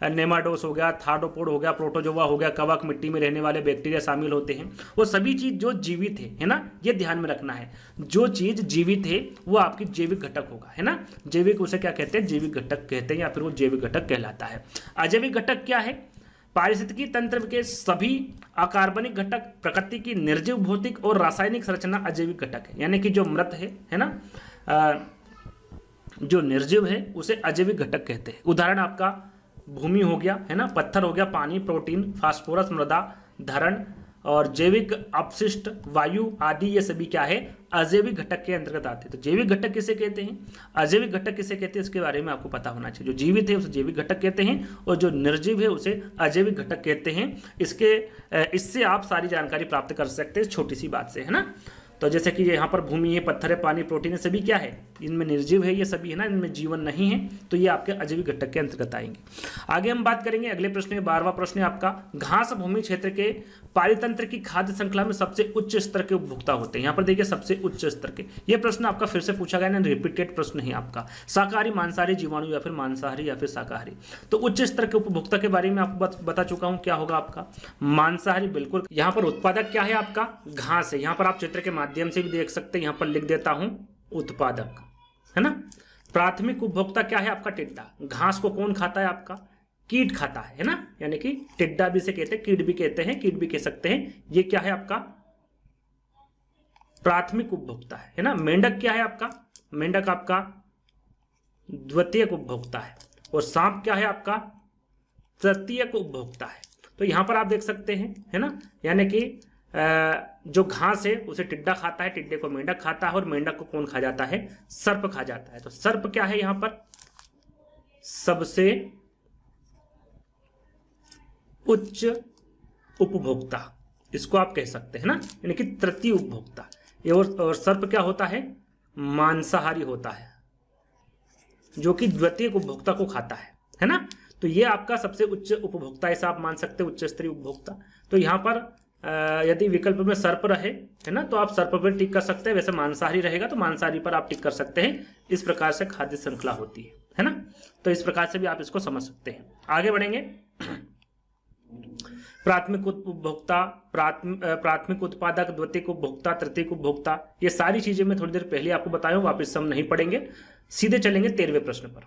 नेमाटोड्स हो गया, थार्डोपोड हो गया, प्रोटोजोआ हो गया, कवक, मिट्टी में रहने वाले बैक्टीरिया शामिल होते हैं। वो सभी चीज जो जीवित है ना, ये ध्यान में रखना है। जो चीज जीवित है वो आपकी जैविक घटक होगा, है ना। जैविक उसे क्या कहते हैं, जैविक घटक कहते हैं या फिर वो जैविक घटक कहलाता है। अजैविक घटक क्या है, पारिस्थितिकी तंत्र के सभी अकार्बनिक घटक, प्रकृति की निर्जीव भौतिक और रासायनिक संरचना अजैविक घटक है। यानी कि जो मृत है ना, जो निर्जीव है उसे अजैविक घटक कहते हैं। उदाहरण आपका भूमि हो गया, है ना, पत्थर हो गया, पानी, प्रोटीन, फास्फोरस, मृदा, धरण और जैविक अपशिष्ट, वायु आदि, ये सभी क्या है, अजैविक घटक के अंतर्गत आते हैं। तो जैविक घटक किसे कहते हैं, अजैविक घटक किसे कहते हैं, इसके बारे में आपको पता होना चाहिए। जो जीवित है उसे जैविक घटक कहते हैं और जो निर्जीव है उसे अजैविक घटक कहते हैं। इससे आप सारी जानकारी प्राप्त कर सकते हैं छोटी सी बात से, है ना। तो जैसे कि यहाँ पर भूमि है, पत्थर है, पानी, प्रोटीन है, सभी क्या है, इनमें निर्जीव है ये सभी, है ना, इनमें जीवन नहीं है, तो ये आपके अजैविक घटक के अंतर्गत आएंगे। आगे हम बात करेंगे अगले प्रश्न में, 12वां प्रश्न है आपका, घास भूमि क्षेत्र के पारितंत्र की खाद्य श्रृंखला में सबसे उच्च स्तर के उपभोक्ता होते हैं। यहाँ पर देखिए सबसे उच्च स्तर के, ये प्रश्न आपका फिर से पूछा गया ना, रिपीटेड प्रश्न है आपका, शाकाहारी, मांसाहारी, जीवाणु या फिर मांसाहारी या फिर शाकाहारी। तो उच्च स्तर के उपभोक्ता के बारे में आपको बता चुका हूं, क्या होगा आपका मांसाहारी, बिल्कुल। यहाँ पर उत्पादक क्या है आपका, घास है। यहाँ पर आप चित्र के माध्यम से भी देख सकते हैं, यहाँ पर लिख देता हूं उत्पादक, है ना। प्राथमिक उपभोक्ता क्या है आपका, टिड्डा। घास को कौन खाता है आपका, कीट खाता है ना, यानी कि टिड्डा भी से कहते हैं, कीट भी कहते हैं, कीट भी कह सकते हैं। ये क्या है आपका प्राथमिक उपभोक्ता है ना। मेंढक क्या है आपका, मेंढक आपका द्वितीयक उपभोक्ता है, और सांप क्या है आपका तृतीयक उपभोक्ता है। तो यहां पर आप देख सकते हैं, है ना, यानी कि जो घास है उसे टिड्डा खाता है, टिड्डे को मेंढक खाता है, और मेंढक को कौन खा जाता है, सर्प खा जाता है। तो सर्प क्या है यहां पर सबसे उच्च उपभोक्ता, इसको आप कह सकते हैं ना, यानी कि तृतीय उपभोक्ता। और सर्प क्या होता है, मांसाहारी होता है, जो कि द्वितीय उपभोक्ता को खाता है ना। तो ये आपका सबसे उच्च उपभोक्ता, ऐसा आप मान सकते हैं, उच्च स्तरीय उपभोक्ता। तो यहाँ पर यदि विकल्प में सर्प रहे, है ना, तो आप सर्प पर टिक कर सकते हैं। वैसे मांसाहारी रहेगा तो मांसाहारी पर आप टिक कर सकते हैं। इस प्रकार से खाद्य श्रृंखला होती है ना। तो इस प्रकार से भी आप इसको समझ सकते हैं। आगे बढ़ेंगे, प्राथमिक उपभोक्ता, प्राथमिक उत्पादक, द्वितीयक उपभोक्ता, तृतीयक उपभोक्ता, ये सारी चीजें मैं थोड़ी देर पहले आपको बताया हूं, वापस हम नहीं पढ़ेंगे, सीधे चलेंगे 13वें प्रश्न पर।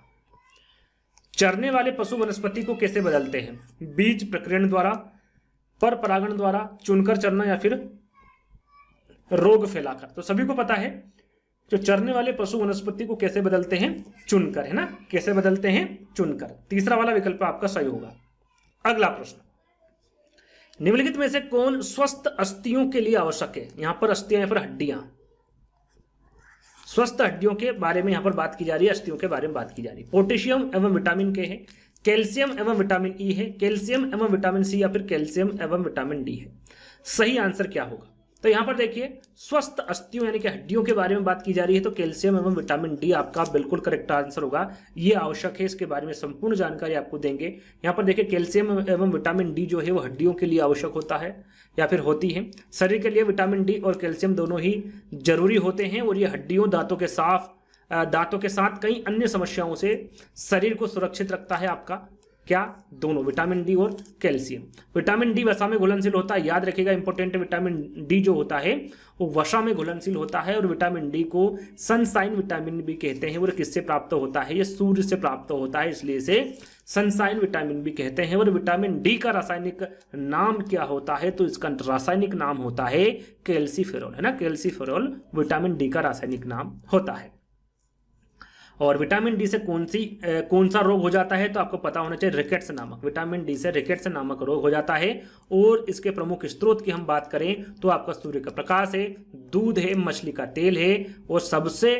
चरने वाले पशु वनस्पति को कैसे बदलते हैं, बीज प्रकीर्ण द्वारा, पर परागण द्वारा, चुनकर चरना, या फिर रोग फैलाकर। तो सभी को पता है जो चरने वाले पशु वनस्पति को कैसे बदलते हैं, चुनकर, है ना, कैसे बदलते हैं, चुनकर। तीसरा वाला विकल्प आपका सही होगा। अगला प्रश्न, निम्नलिखित में से कौन स्वस्थ अस्थियों के लिए आवश्यक है। यहां पर अस्थियां, यहां पर हड्डियां, स्वस्थ हड्डियों के बारे में यहां पर बात की जा रही है, अस्थियों के बारे में बात की जा रही है। पोटेशियम एवं विटामिन के है, कैल्शियम एवं विटामिन ई है, कैल्शियम एवं विटामिन सी, या फिर कैल्शियम एवं विटामिन डी है। सही आंसर क्या होगा, तो यहां पर देखिए स्वस्थ अस्थियों यानी कि हड्डियों के बारे में बात की जा रही है, तो कैल्शियम एवं विटामिन डी आपका बिल्कुल करेक्ट आंसर होगा। ये आवश्यक है, इसके बारे में संपूर्ण जानकारी आपको देंगे। यहां पर देखिए कैल्शियम एवं विटामिन डी जो है वो हड्डियों के लिए आवश्यक होता है या फिर होती है। शरीर के लिए विटामिन डी और कैल्शियम दोनों ही जरूरी होते हैं, और ये हड्डियों, दांतों के साथ कई अन्य समस्याओं से शरीर को सुरक्षित रखता है आपका, क्या, दोनों, विटामिन डी और कैल्शियम। विटामिन डी वसा में घुलनशील होता है, याद रखिएगा इंपॉर्टेंट है, विटामिन डी जो होता है वो वसा में घुलनशील होता है। और विटामिन डी को सनशाइन विटामिन भी कहते हैं। और किससे प्राप्त होता है, ये सूर्य से प्राप्त होता है, इसलिए इसे सनशाइन विटामिन भी कहते हैं। और विटामिन डी का रासायनिक नाम क्या होता है, तो इसका रासायनिक नाम होता है कैल्सीफेरॉल, है ना, कैल्सीफेरॉल विटामिन डी का रासायनिक नाम होता है। और विटामिन डी से कौन सा रोग हो जाता है, तो आपको पता होना चाहिए, रिकेट्स नामक, विटामिन डी से रिकेट्स नामक रोग हो जाता है। और इसके प्रमुख स्रोत की हम बात करें तो आपका सूर्य का प्रकाश है, दूध है, मछली का तेल है, और सबसे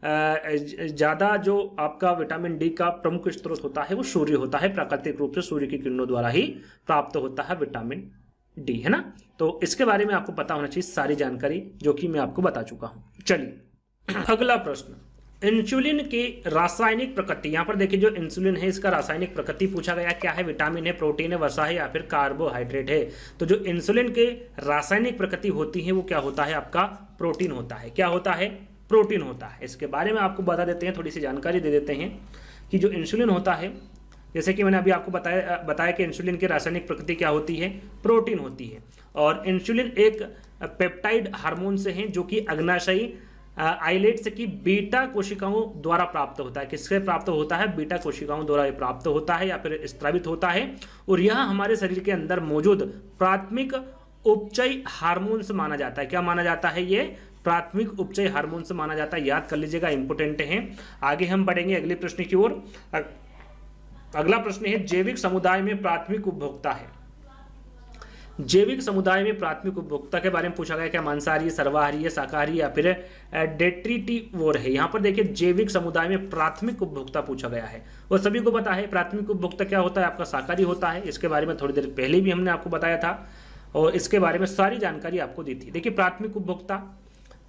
ज्यादा जो आपका विटामिन डी का प्रमुख स्रोत होता है वो सूर्य होता है। प्राकृतिक रूप से सूर्य की किरणों द्वारा ही प्राप्त होता है विटामिन डी, है ना। तो इसके बारे में आपको पता होना चाहिए सारी जानकारी, जो कि मैं आपको बता चुका हूं। चलिए अगला प्रश्न, इंसुलिन की रासायनिक प्रकृति। यहां पर देखिए जो इंसुलिन है इसका रासायनिक प्रकृति पूछा गया, क्या है, विटामिन है, प्रोटीन है, वसा है, या फिर कार्बोहाइड्रेट है। तो जो इंसुलिन के रासायनिक प्रकृति होती है वो क्या होता है आपका, प्रोटीन होता है। क्या होता है, प्रोटीन होता है। इसके बारे में आपको बता देते हैं, थोड़ी सी जानकारी दे देते हैं कि जो इंसुलिन होता है, जैसे कि मैंने अभी आपको बताया कि इंसुलिन की रासायनिक प्रकृति क्या होती है, प्रोटीन होती है। और इंसुलिन एक पेप्टाइड हार्मोन से है जो कि अग्नाशयी आइलेट्स की बीटा कोशिकाओं द्वारा प्राप्त होता है। किससे प्राप्त होता है, बीटा कोशिकाओं द्वारा प्राप्त होता है या फिर स्त्रावित होता है। और यह हमारे शरीर के अंदर मौजूद प्राथमिक उपचयी हार्मोन से माना जाता है। क्या माना जाता है, ये प्राथमिक उपचयी हार्मोन से माना जाता है, याद कर लीजिएगा, इंपोर्टेंट है। आगे हम बढ़ेंगे अगले प्रश्न की ओर। अगला प्रश्न है, जैविक समुदाय में प्राथमिक उपभोक्ता है। जैविक समुदाय में प्राथमिक उपभोक्ता के बारे में पूछा गया, क्या मांसाहारी, सर्वाहारी, शाकाहारी, या फिर डेट्रीटिवोर है। यहां पर देखिए जैविक समुदाय में प्राथमिक उपभोक्ता पूछा गया है, और सभी को पता है प्राथमिक उपभोक्ता क्या होता है, आपका शाकाहारी होता है। इसके बारे में थोड़ी देर पहले भी हमने आपको बताया था, और इसके बारे में सारी जानकारी आपको दी थी। देखिए प्राथमिक उपभोक्ता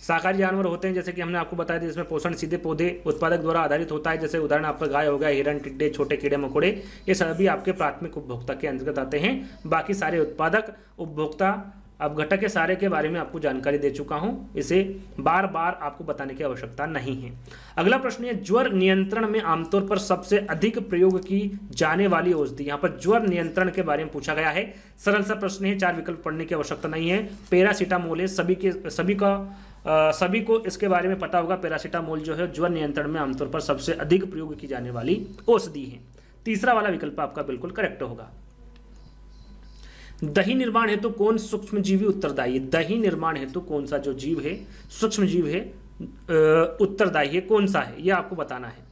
शाकाहारी जानवर होते हैं जैसे कि हमने आपको बताया था, जिसमें पोषण सीधे पौधे उत्पादक द्वारा आधारित होता है, जैसे उदाहरण आपका गाय हो गया, हिरण, टिड्डे, छोटे कीड़े मकोड़े, ये सभी आपके प्राथमिक उपभोक्ता के अंतर्गत आते हैं। बाकी सारे उत्पादक, उपभोक्ता, अपघटक के सारे के बारे में आपको जानकारी दे चुका हूं, इसे बार बार आपको बताने की आवश्यकता नहीं है। अगला प्रश्न है, ज्वर नियंत्रण में आमतौर पर सबसे अधिक प्रयोग की जाने वाली औषधि। यहाँ पर ज्वर नियंत्रण के बारे में पूछा गया है, सरल सा प्रश्न है, 4 विकल्प पढ़ने की आवश्यकता नहीं है। पैरासीटामोल है, सभी को इसके बारे में पता होगा। पैरासीटामोल जो है ज्वर नियंत्रण में आमतौर पर सबसे अधिक प्रयोग की जाने वाली औषधि है। तीसरा वाला विकल्प आपका बिल्कुल करेक्ट होगा। दही निर्माण हेतु कौन सूक्ष्म जीवी उत्तरदायी है? दही निर्माण हेतु कौन सा जो जीव है, सूक्ष्म जीव है, उत्तरदायी है, कौन सा है, यह आपको बताना है।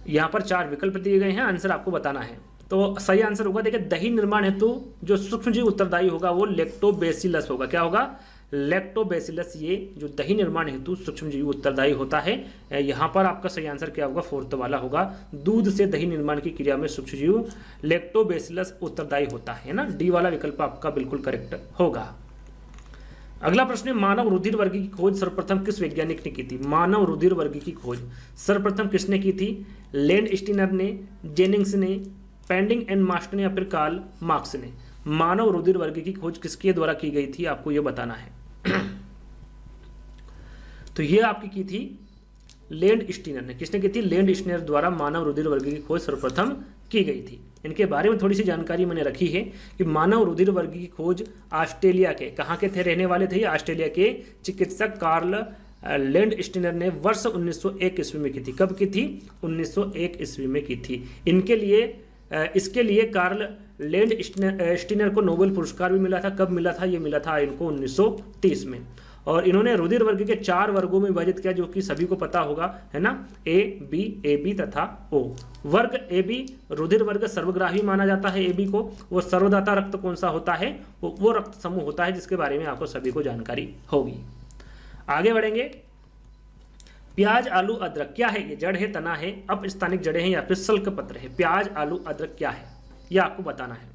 यहां पर 4 विकल्प दिए गए हैं, आंसर आपको बताना है। तो सही आंसर होगा, देखिए दही निर्माण हेतु जो सूक्ष्म जीव उत्तरदायी होगा वो लैक्टोबैसिलस होगा। क्या होगा? लैक्टोबैसिलस, ये जो दही निर्माण हेतु सूक्ष्म जीव उत्तरदायी होता है। यहाँ पर आपका सही आंसर क्या होगा? 4th वाला होगा। दूध से दही निर्माण की क्रिया में सूक्ष्म जीव लैक्टोबैसिलस उत्तरदायी होता है ना। डी वाला विकल्प आपका बिल्कुल करेक्ट होगा। अगला प्रश्न है, मानव रुधिर वर्ग की खोज सर्वप्रथम किस वैज्ञानिक ने की थी? मानव रुधिर वर्ग की खोज सर्वप्रथम किसने की थी? लैंडस्टीनर ने, जेनिंग्स ने, पेंडिंग एंड मास्टर ने या फिर कार्ल मार्क्स ने? मानव रुधिर वर्ग की खोज किसके द्वारा की गई थी, आपको यह बताना है। तो यह आपकी की थी लैंडस्टीनर ने। किसने की थी? लैंडस्टीनर द्वारा मानव रुधिर वर्ग की खोज सर्वप्रथम की गई थी। इनके बारे में थोड़ी सी जानकारी मैंने रखी है कि मानव रुधिर वर्ग की खोज ऑस्ट्रेलिया के, कहाँ के थे, रहने वाले थे? ऑस्ट्रेलिया के चिकित्सक कार्ल लैंडस्टीनर ने वर्ष 1901 ईस्वी में की थी। कब की थी? 1901 ईस्वी में की थी। इसके लिए कार्ल लैंडस्टीनर को नोबेल पुरस्कार भी मिला था। कब मिला था? ये मिला था इनको 1930 में। और इन्होंने रुधिर वर्ग के 4 वर्गों में विभाजित किया, जो कि सभी को पता होगा, है ना, ए बी तथा ओ। वर्ग ए बी रुधिर वर्ग सर्वग्राही माना जाता है। ए बी को वो सर्वदाता रक्त कौन सा होता है? वो रक्त समूह होता है, जिसके बारे में आपको सभी को जानकारी होगी। आगे बढ़ेंगे। प्याज, आलू, अदरक क्या है? ये जड़ है, तना है, अपस्थानिक जड़ें हैं या फिर सल्क पत्र है? प्याज, आलू, अदरक क्या है, यह आपको बताना है।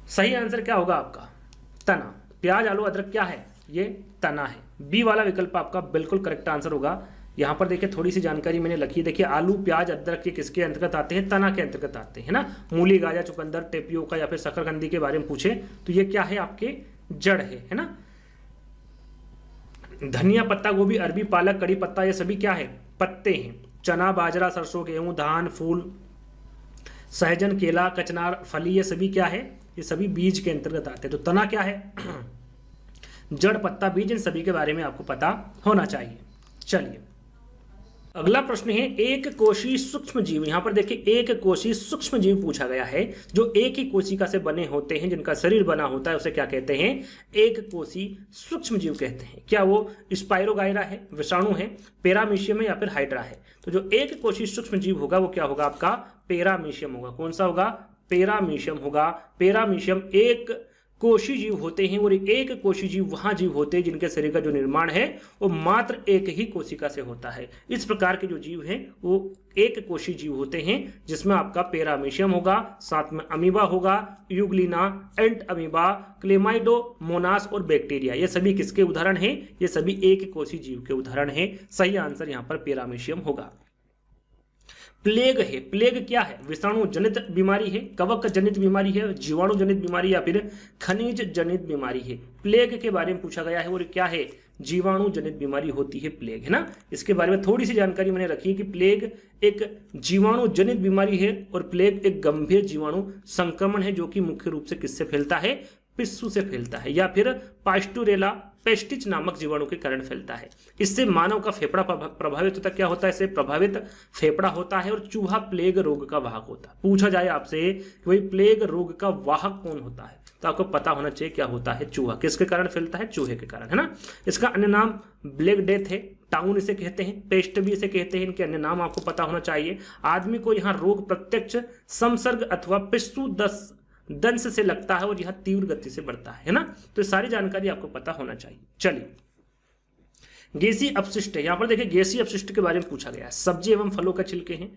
सही आंसर क्या होगा आपका? तना। प्याज, आलू, अदरक क्या है? ये तना है। बी वाला विकल्प आपका बिल्कुल करेक्ट आंसर होगा। यहां पर देखिए थोड़ी सी जानकारी मैंने लिखी है। देखिए आलू, प्याज, अदरक ये किसके अंतर्गत आते हैं? तना के अंतर्गत आते हैं ना। मूली, गाजर, चुकंदर, टेपियोका या फिर शकरकंदी के बारे में पूछे तो ये क्या है? आपके जड़ है ना। धनिया, पत्ता गोभी, अरबी, पालक, कड़ी पत्ता, ये सभी क्या है? पत्ते हैं। चना, बाजरा, सरसों, गेहूं, धान, फूल, सहजन, केला, कचनार, फली, ये सभी क्या है? ये सभी बीज के अंतर्गत आते हैं। तो तना क्या है? जड़, पत्ता, बीज, इन सभी के बारे में आपको पता होना चाहिए। चलिए अगला प्रश्न है, एक कोशीय सूक्ष्म जीव। यहां पर देखिए एक कोशीय सूक्ष्म जीव पूछा गया है, जो एक ही कोशिका से बने होते हैं, जिनका शरीर बना होता है, उसे क्या कहते हैं? एक कोशीय सूक्ष्म जीव कहते हैं। क्या वो स्पाइरोगाइरा है, विषाणु है, पेरामीशियम है या फिर हाइड्रा है? तो जो एक कोशीय सूक्ष्म जीव होगा वो क्या होगा आपका? पेरामीशियम होगा। कौन सा होगा? पेरामीशियम होगा। पेरामीशियम एक कोशी जीव होते हैं, और एक कोशी जीव वहां जीव होते हैं जिनके शरीर का जो निर्माण है वो मात्र एक ही कोशिका से होता है। इस प्रकार के जो जीव हैं वो एक कोशी जीव होते हैं, जिसमें आपका पेरामीशियम होगा, साथ में अमीबा होगा, यूग्लिना, एंट अमीबा, क्लेमाइडोमोनास और बैक्टीरिया। ये सभी किसके उदाहरण हैं? ये सभी एक कोशी जीव के उदाहरण हैं। सही आंसर यहाँ पर पेरामीशियम होगा। प्लेग है। प्लेग क्या है? विषाणु जनित बीमारी है, कवक जनित बीमारी है, जीवाणु जनित बीमारी या फिर खनिज जनित बीमारी है? प्लेग के बारे में पूछा गया है, और क्या है? जीवाणु जनित बीमारी होती है प्लेग, है ना। इसके बारे में थोड़ी सी जानकारी मैंने रखी है कि प्लेग एक जीवाणु जनित बीमारी है, और प्लेग एक गंभीर जीवाणु संक्रमण है, जो कि मुख्य रूप से किससे फैलता है? पिस्सू से फैलता है, या फिर पास्टुरेला पेस्टिच नामक जीवाणु के कारण फैलता है। इससे मानव का फेफड़ा प्रभावित होता है। क्या होता है? इससे प्रभावित फेफड़ा होता है, और चूहा प्लेग रोग का वाहक होता है। पूछा जाए आपसे कि भाई प्लेग रोग का वाहक कौन होता है, तो आपको पता होना चाहिए क्या होता है? चूहा। किसके कारण फैलता है? चूहे के कारण, है ना। इसका अन्य नाम ब्लैक डेथ है, टाउन इसे कहते हैं, पेस्ट भी इसे कहते हैं। इनके अन्य नाम आपको पता होना चाहिए। आदमी को यहाँ रोग प्रत्यक्ष संसर्ग अथवा पिस्सू दंश से लगता है, और यह तीव्र गति से बढ़ता है ना। तो सारी जानकारी आपको पता होना चाहिए। चलिए गैसीय अपशिष्ट है, यहाँ पर देखिए गैसीय अपशिष्ट के बारे में पूछा गया है। सब्जी एवं फलों का छिलके हैं,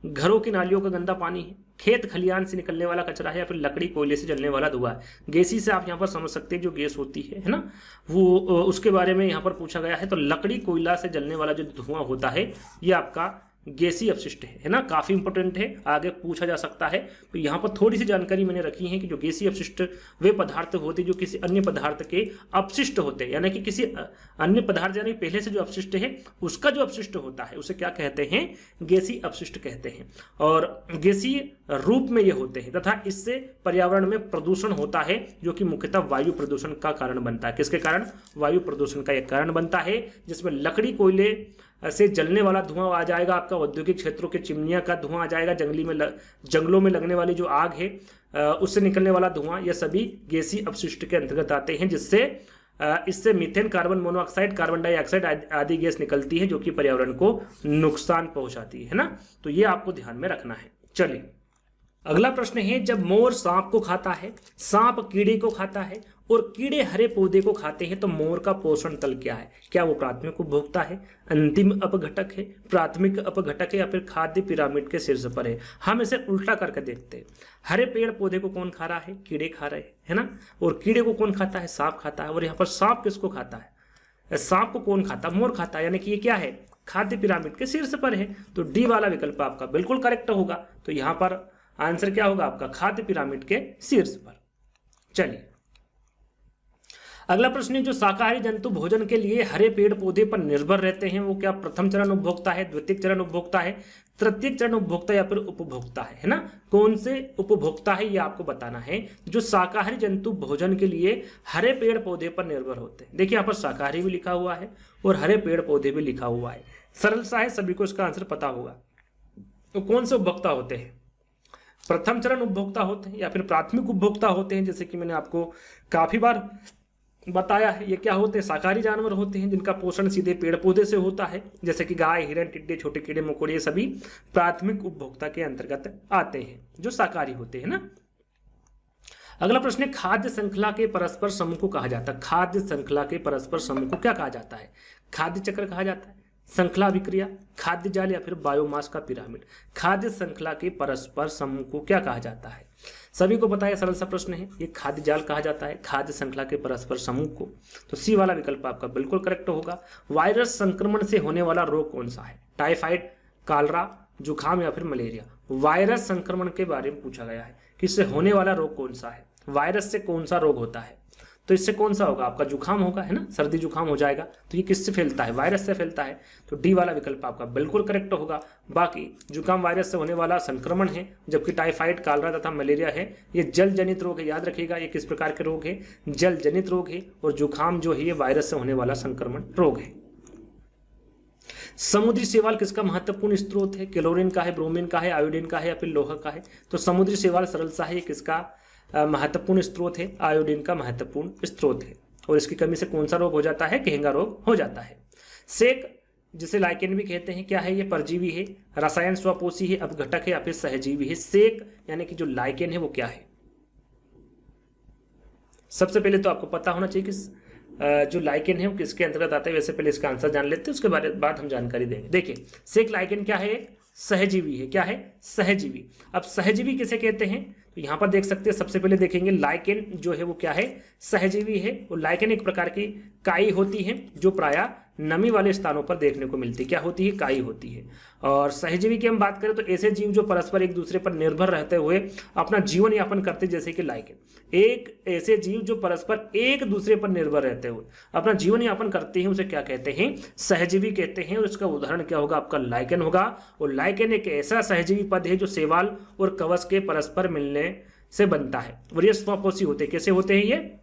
घरों की नालियों का गंदा पानी है, खेत खलियान से निकलने वाला कचरा है, या फिर लकड़ी कोयले से जलने वाला धुआं है। गैसी से आप यहाँ पर समझ सकते हैं जो गैस होती है ना, वो उसके बारे में यहाँ पर पूछा गया है। तो लकड़ी कोयला से जलने वाला जो धुआं होता है ये आपका गैसीय अपशिष्ट है ना, काफी इंपॉर्टेंट है, आगे पूछा जा सकता है। तो यहाँ पर थोड़ी सी जानकारी मैंने रखी है कि जो गैसीय अपशिष्ट वे पदार्थ होते जो किसी अन्य पदार्थ के अपशिष्ट होते हैं, यानी कि किसी अन्य पदार्थ यानी पहले से जो अपशिष्ट है उसका जो अपशिष्ट होता है उसे क्या कहते हैं, गैसीय अपशिष्ट कहते हैं। और गैसीय रूप में ये होते हैं तथा इससे पर्यावरण में प्रदूषण होता है जो कि मुख्यतः वायु प्रदूषण का कारण बनता है। किसके कारण, वायु प्रदूषण का एक कारण बनता है, जिसमें लकड़ी कोयले से जलने वाला धुआं आ जाएगा, आपका औद्योगिक क्षेत्रों के चिमनियां का धुआं आ जाएगा, जंगलों में लगने वाली जो आग है उससे निकलने वाला धुआं, ये सभी गैसीय अपशिष्ट के अंतर्गत आते हैं, जिससे इससे methane, carbon monoxide, carbon dioxide आदि गैस निकलती है जो कि पर्यावरण को नुकसान पहुंचाती है ना। तो ये आपको ध्यान में रखना है। चलिए अगला प्रश्न है, जब मोर सांप को खाता है, सांप कीड़े को खाता है और कीड़े हरे पौधे को खाते हैं तो मोर का पोषण तल क्या है? क्या वो प्राथमिक उपभोक्ता है, अंतिम अपघटक है, प्राथमिक अपघटक है, या फिर खाद्य पिरामिड के शीर्ष पर है? हम इसे उल्टा करके देखते हैं। हरे पेड़ पौधे को कौन खा रहा है? कीड़े खा रहे हैं, है ना। और कीड़े को कौन खाता है? सांप खाता है। और यहाँ पर सांप किसको खाता है? सांप को कौन खाता है? मोर खाता है, यानी कि ये क्या है, खाद्य पिरामिड के शीर्ष पर है। तो डी वाला विकल्प आपका बिल्कुल करेक्ट होगा। तो यहाँ पर आंसर क्या होगा आपका, खाद्य पिरामिड के शीर्ष पर। चलिए अगला प्रश्न है, जो शाकाहारी जंतु भोजन के लिए हरे पेड़ पौधे पर निर्भर रहते हैं वो क्या प्रथम चरण उपभोक्ता है, द्वितीय चरण उपभोक्ता है, तृतीय चरण उपभोक्ता या फिर उपभोक्ता है ना। कौन से उपभोक्ता है ये आपको बताना है। जो शाकाहारी जंतु भोजन के लिए हरे पेड़ पौधे पर निर्भर होते हैं, देखिए यहाँ पर शाकाहारी भी लिखा हुआ है और हरे पेड़ पौधे भी लिखा हुआ है। सरल सा है, सभी को इसका आंसर पता होगा। तो कौन से उपभोक्ता होते हैं? प्रथम चरण उपभोक्ता होते हैं या फिर प्राथमिक उपभोक्ता होते हैं, जैसे कि मैंने आपको काफी बार बताया है। ये क्या होते हैं, शाकाहारी जानवर होते हैं जिनका पोषण सीधे पेड़ पौधे से होता है, जैसे कि गाय, हिरण, टिड्डे, छोटे कीड़े मकोड़े, ये सभी प्राथमिक उपभोक्ता के अंतर्गत आते हैं जो शाकाहारी होते हैं ना। अगला प्रश्न है, खाद्य श्रृंखला के परस्पर समूह को कहा जाता है। खाद्य श्रृंखला के परस्पर समूह को क्या कहा जाता है? खाद्य चक्र कहा जाता है, श्रृंखला विक्रिया, खाद्य जाल या फिर बायोमास का पिरामिड। खाद्य श्रृंखला के परस्पर समूह को क्या कहा जाता है? सभी को पता है, सरल सा प्रश्न है। ये खाद्य जाल कहा जाता है खाद्य श्रृंखला के परस्पर समूह को। तो सी वाला विकल्प आपका बिल्कुल करेक्ट होगा। वायरस संक्रमण से होने वाला रोग कौन सा है? टाइफाइड, कालरा, जुखाम या फिर मलेरिया। वायरस संक्रमण के बारे में पूछा गया है कि इससे होने वाला रोग कौन सा है, वायरस से कौन सा रोग होता है। तो इससे कौन सा होगा आपका, जुखाम होगा, है ना, सर्दी जुखाम हो जाएगा। तो ये किससे फैलता है? वायरस से फैलता है। तो डी वाला विकल्प आपका बिल्कुल करेक्ट होगा। बाकी जुखाम वायरस से होने वाला संक्रमण है, जबकि टाइफाइड, कालरा तथा मलेरिया है ये जल जनित रोग है। याद रखिएगा ये किस प्रकार के रोग है, जल जनित रोग है। और जुखाम जो है ये वायरस से होने वाला संक्रमण रोग है। समुद्री शैवाल किसका महत्वपूर्ण स्रोत है? क्लोरीन का है, ब्रोमीन का है, आयोडीन का है या फिर लोहा का है? तो समुद्री शैवाल सरल सा है, ये किसका महत्वपूर्ण स्रोत है? आयोडीन का महत्वपूर्ण स्रोत है। और इसकी कमी से कौन सा रोग हो जाता है? घेंगा रोग हो जाता है। सेक जिसे लाइकेन भी कहते हैं, क्या है? ये परजीवी है, रसायन स्वपोषी है, अपघटक है या फिर सहजीवी है। सेक यानी कि जो लाइकेन है वो क्या है? सबसे पहले तो आपको पता होना चाहिए कि जो लाइकेन है वो किसके अंतर्गत आता है। वैसे पहले इसका आंसर जान लेते हैं, उसके बाद हम जानकारी देंगे। देखिए सेक लाइकेन क्या है? सहजीवी है। क्या है? सहजीवी। अब सहजीवी किसे कहते हैं? तो यहां पर देख सकते हैं, सबसे पहले देखेंगे लाइकेन जो है वो क्या है? सहजीवी है। और लाइकेन एक प्रकार की काई होती है जो प्रायः नमी वाले स्थानों पर देखने को मिलती है। क्या होती है? काई होती है। और सहजीवी की हम बात करें तो ऐसे जीव जो परस्पर एक दूसरे पर निर्भर रहते हुए अपना जीवन यापन करते, जैसे कि लाइकेन। एक ऐसे जीव जो परस्पर एक दूसरे पर निर्भर रहते हुए अपना जीवन यापन करते हैं उसे क्या कहते हैं? सहजीवी कहते हैं। और इसका उदाहरण क्या होगा? आपका लाइकेन होगा। और लाइकेन एक ऐसा सहजीवी पद है जो शैवाल और कवच के परस्पर मिलने से बनता है। और ये स्वपोषी होते हैं। कैसे होते हैं? ये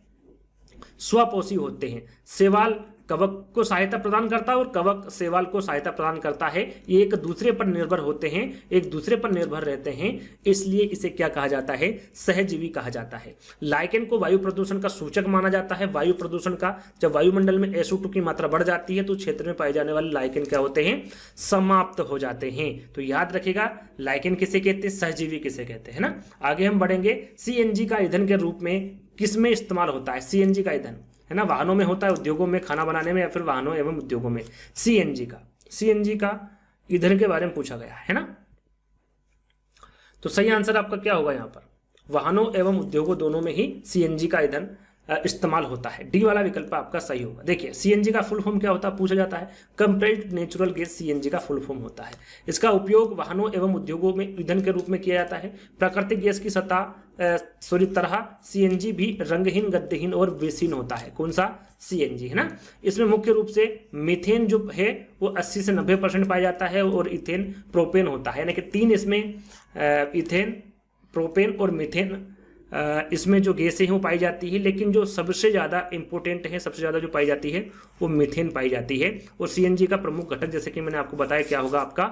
स्वपोषी होते हैं। शैवाल कवक को सहायता प्रदान करता है और कवक शैवाल को सहायता प्रदान करता है। ये एक दूसरे पर निर्भर होते हैं, एक दूसरे पर निर्भर रहते हैं, इसलिए इसे क्या कहा जाता है? सहजीवी कहा जाता है। लाइकेन को वायु प्रदूषण का सूचक माना जाता है। वायु प्रदूषण का, जब वायुमंडल में SO2 की मात्रा बढ़ जाती है तो क्षेत्र में पाए जाने वाले लाइकेन क्या होते हैं? समाप्त हो जाते हैं। तो याद रखिएगा लाइकेन किसे कहते हैं, सहजीवी किसे कहते हैं ना। आगे हम बढ़ेंगे। CNG का ईंधन के रूप में किस में इस्तेमाल होता है? CNG का ईंधन, है ना, वाहनों में होता है, उद्योगों में खाना बनाने में, या फिर वाहनों एवं उद्योगों में। सीएनजी का ईंधन के बारे में पूछा गया है ना। तो सही आंसर आपका क्या होगा यहाँ पर, वाहनों एवं उद्योगों दोनों में ही सीएनजी का ईंधन इस्तेमाल होता है। डी वाला विकल्प आपका सही होगा। देखिए सीएनजी का फुल फॉर्म क्या होता है पूछा जाता है, कंप्रेस्ड नेचुरल गैस सीएनजी का फुल फॉर्म होता है। इसका उपयोग वाहनों एवं उद्योगों में ईंधन के रूप में किया जाता है। प्राकृतिक गैस की तरह सीएनजी भी रंगहीन, गंधहीन और विषहीन होता है। कौन सा, सीएनजी, है ना। इसमें मुख्य रूप से मीथेन जो है वो 80 से 90% पाया जाता है, और इथेन, प्रोपेन होता है, यानी कि तीन इसमें इथेन, प्रोपेन और मीथेन इसमें जो गैसें हैं वो पाई जाती है। लेकिन जो सबसे ज़्यादा इंपॉर्टेंट है, सबसे ज़्यादा जो पाई जाती है वो मीथेन पाई जाती है। और सीएनजी का प्रमुख घटक जैसे कि मैंने आपको बताया क्या होगा, आपका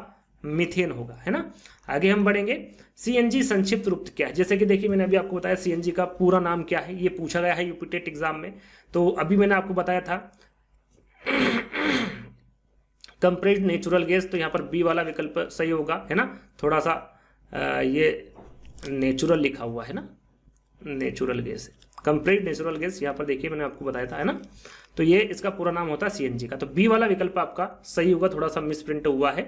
मीथेन होगा, है ना। आगे हम बढ़ेंगे। सीएनजी संक्षिप्त रूप क्या है, जैसे कि देखिए मैंने अभी आपको बताया सीएनजी का पूरा नाम क्या है, ये पूछा गया है यूपी टेट एग्जाम में। तो अभी मैंने आपको बताया था कंप्रेस्ड नेचुरल गैस, तो यहाँ पर बी वाला विकल्प सही होगा, है ना। थोड़ा सा ये नेचुरल लिखा हुआ है ना, natural gas, compressed natural gas, यहाँ पर देखिए मैंने आपको बताया था, है ना। तो ये इसका पूरा नाम होता है सीएनजी का। तो बी वाला विकल्प आपका सही होगा, थोड़ा सा मिसप्रिंट हुआ है,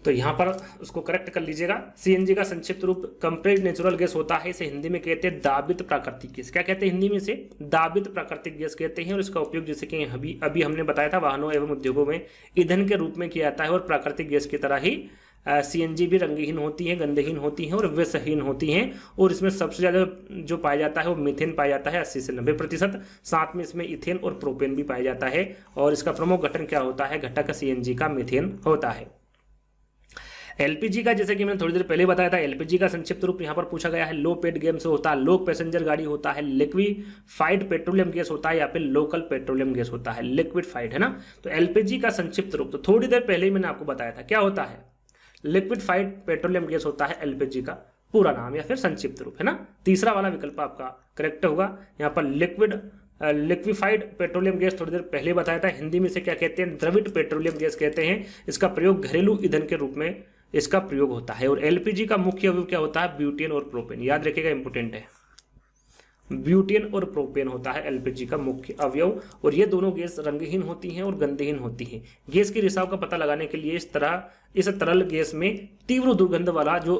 तो यहाँ पर उसको करेक्ट कर लीजिएगा। सीएनजी का संक्षिप्त रूप कंप्रेस्ड नेचुरल गैस होता है। इसे हिंदी में कहते हैं दाबित प्राकृतिक गैस। क्या कहते हैं हिंदी में, इसे दाबित प्राकृतिक गैस कहते हैं। और इसका उपयोग जैसे कि अभी हमने बताया था वाहनों एवं उद्योगों में ईंधन के रूप में किया जाता है। और प्राकृतिक गैस की तरह ही सीएनजी भी रंगहीन होती है, गंधहीन होती हैं और विषहीन होती हैं। और इसमें सबसे ज़्यादा जो पाया जाता है वो मीथेन पाया जाता है 80 से 90%। साथ में इसमें इथेन और प्रोपेन भी पाया जाता है। और इसका प्रमुख गठन क्या होता है, घटक सीएनजी का मीथेन होता है। एलपीजी का जैसे कि मैंने थोड़ी देर पहले बताया था, एलपीजी का संक्षिप्त रूप यहाँ पर पूछा गया है। लो पेड गैस होता है, लो पैसेंजर गाड़ी होता है, लिक्विफाइड पेट्रोलियम गैस होता है, या फिर लोकल पेट्रोलियम गैस होता है, लिक्विडफाइड, है ना। तो एलपीजी का संक्षिप्त रूप तो थोड़ी देर पहले ही मैंने आपको बताया था, क्या होता है, लिक्विडफाइड पेट्रोलियम गैस होता है एलपीजी का पूरा नाम या फिर संक्षिप्त रूप, है ना। तीसरा वाला विकल्प आपका करेक्ट होगा। यहाँ पर लिक्विफाइड पेट्रोलियम गैस थोड़ी देर पहले बताया था, हिंदी में से क्या कहते हैं, द्रवित पेट्रोलियम गैस कहते हैं। इसका प्रयोग घरेलू ईंधन के रूप में इसका प्रयोग होता है। और एलपीजी का मुख्य अवयव क्या होता है, ब्यूटेन और प्रोपेन, याद रखिएगा, इंपोर्टेंट है। ब्यूटेन और प्रोपेन होता है एलपीजी का मुख्य अवयव। और ये दोनों गैस रंगहीन होती हैं और गंधहीन होती हैं। गैस की रिसाव का पता लगाने के लिए इस तरल गैस में तीव्र दुर्गंध वाला जो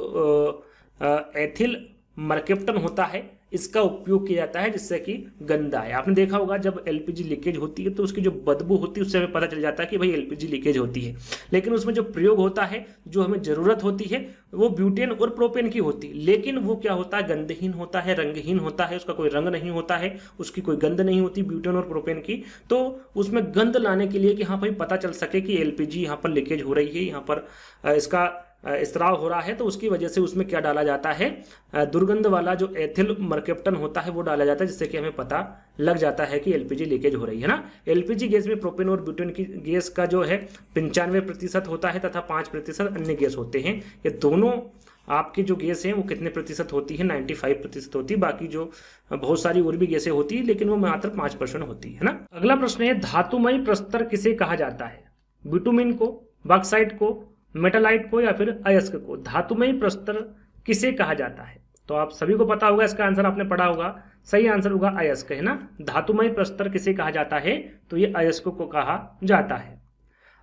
एथिल मर्केप्टन होता है, इसका उपयोग किया जाता है जिससे कि गंध आए। आपने देखा होगा जब एलपीजी लीकेज होती है तो उसकी जो बदबू होती है उससे हमें पता चल जाता है कि भाई एलपीजी लीकेज होती है। लेकिन उसमें जो प्रयोग होता है, जो हमें जरूरत होती है, वो ब्यूटेन और प्रोपेन की होती है। लेकिन वो क्या होता है, गंधहीन होता है, रंगहीन होता है, उसका कोई रंग नहीं होता है, उसकी कोई गंध नहीं होती ब्यूटेन और प्रोपेन की। तो उसमें गंध लाने के लिए कि हाँ भाई पता चल सके कि एलपीजी यहाँ पर लीकेज हो रही है, यहाँ पर इसका स्त्राव हो रहा है, तो उसकी वजह से उसमें क्या डाला जाता है, दुर्गंध वाला जो एथिल मर्केप्टन होता है वो डाला जाता है, जिससे कि हमें पता लग जाता है कि एलपीजी लीकेज हो रही है ना। एलपीजी गैस में प्रोपेन और ब्यूटेन की गैस का जो है 95% होता है तथा 5% अन्य गैस होते हैं। ये दोनों आपकी जो गैस है वो कितने प्रतिशत होती है, 95% होती है। बाकी जो बहुत सारी और भी गैसें होती है लेकिन वो मात्र 5% होती है ना। अगला प्रश्न है, धातुमय प्रस्तर किसे कहा जाता है, बिटुमिन को, बॉक्साइट को, मेटालाइट को, या फिर अयस्क को। धातुमय प्रस्तर किसे कहा जाता है, तो आप सभी को पता होगा, इसका आंसर आपने पढ़ा होगा। सही आंसर होगा अयस्क, है ना। धातुमय प्रस्तर किसे कहा जाता है, तो ये अयस्क को कहा जाता है।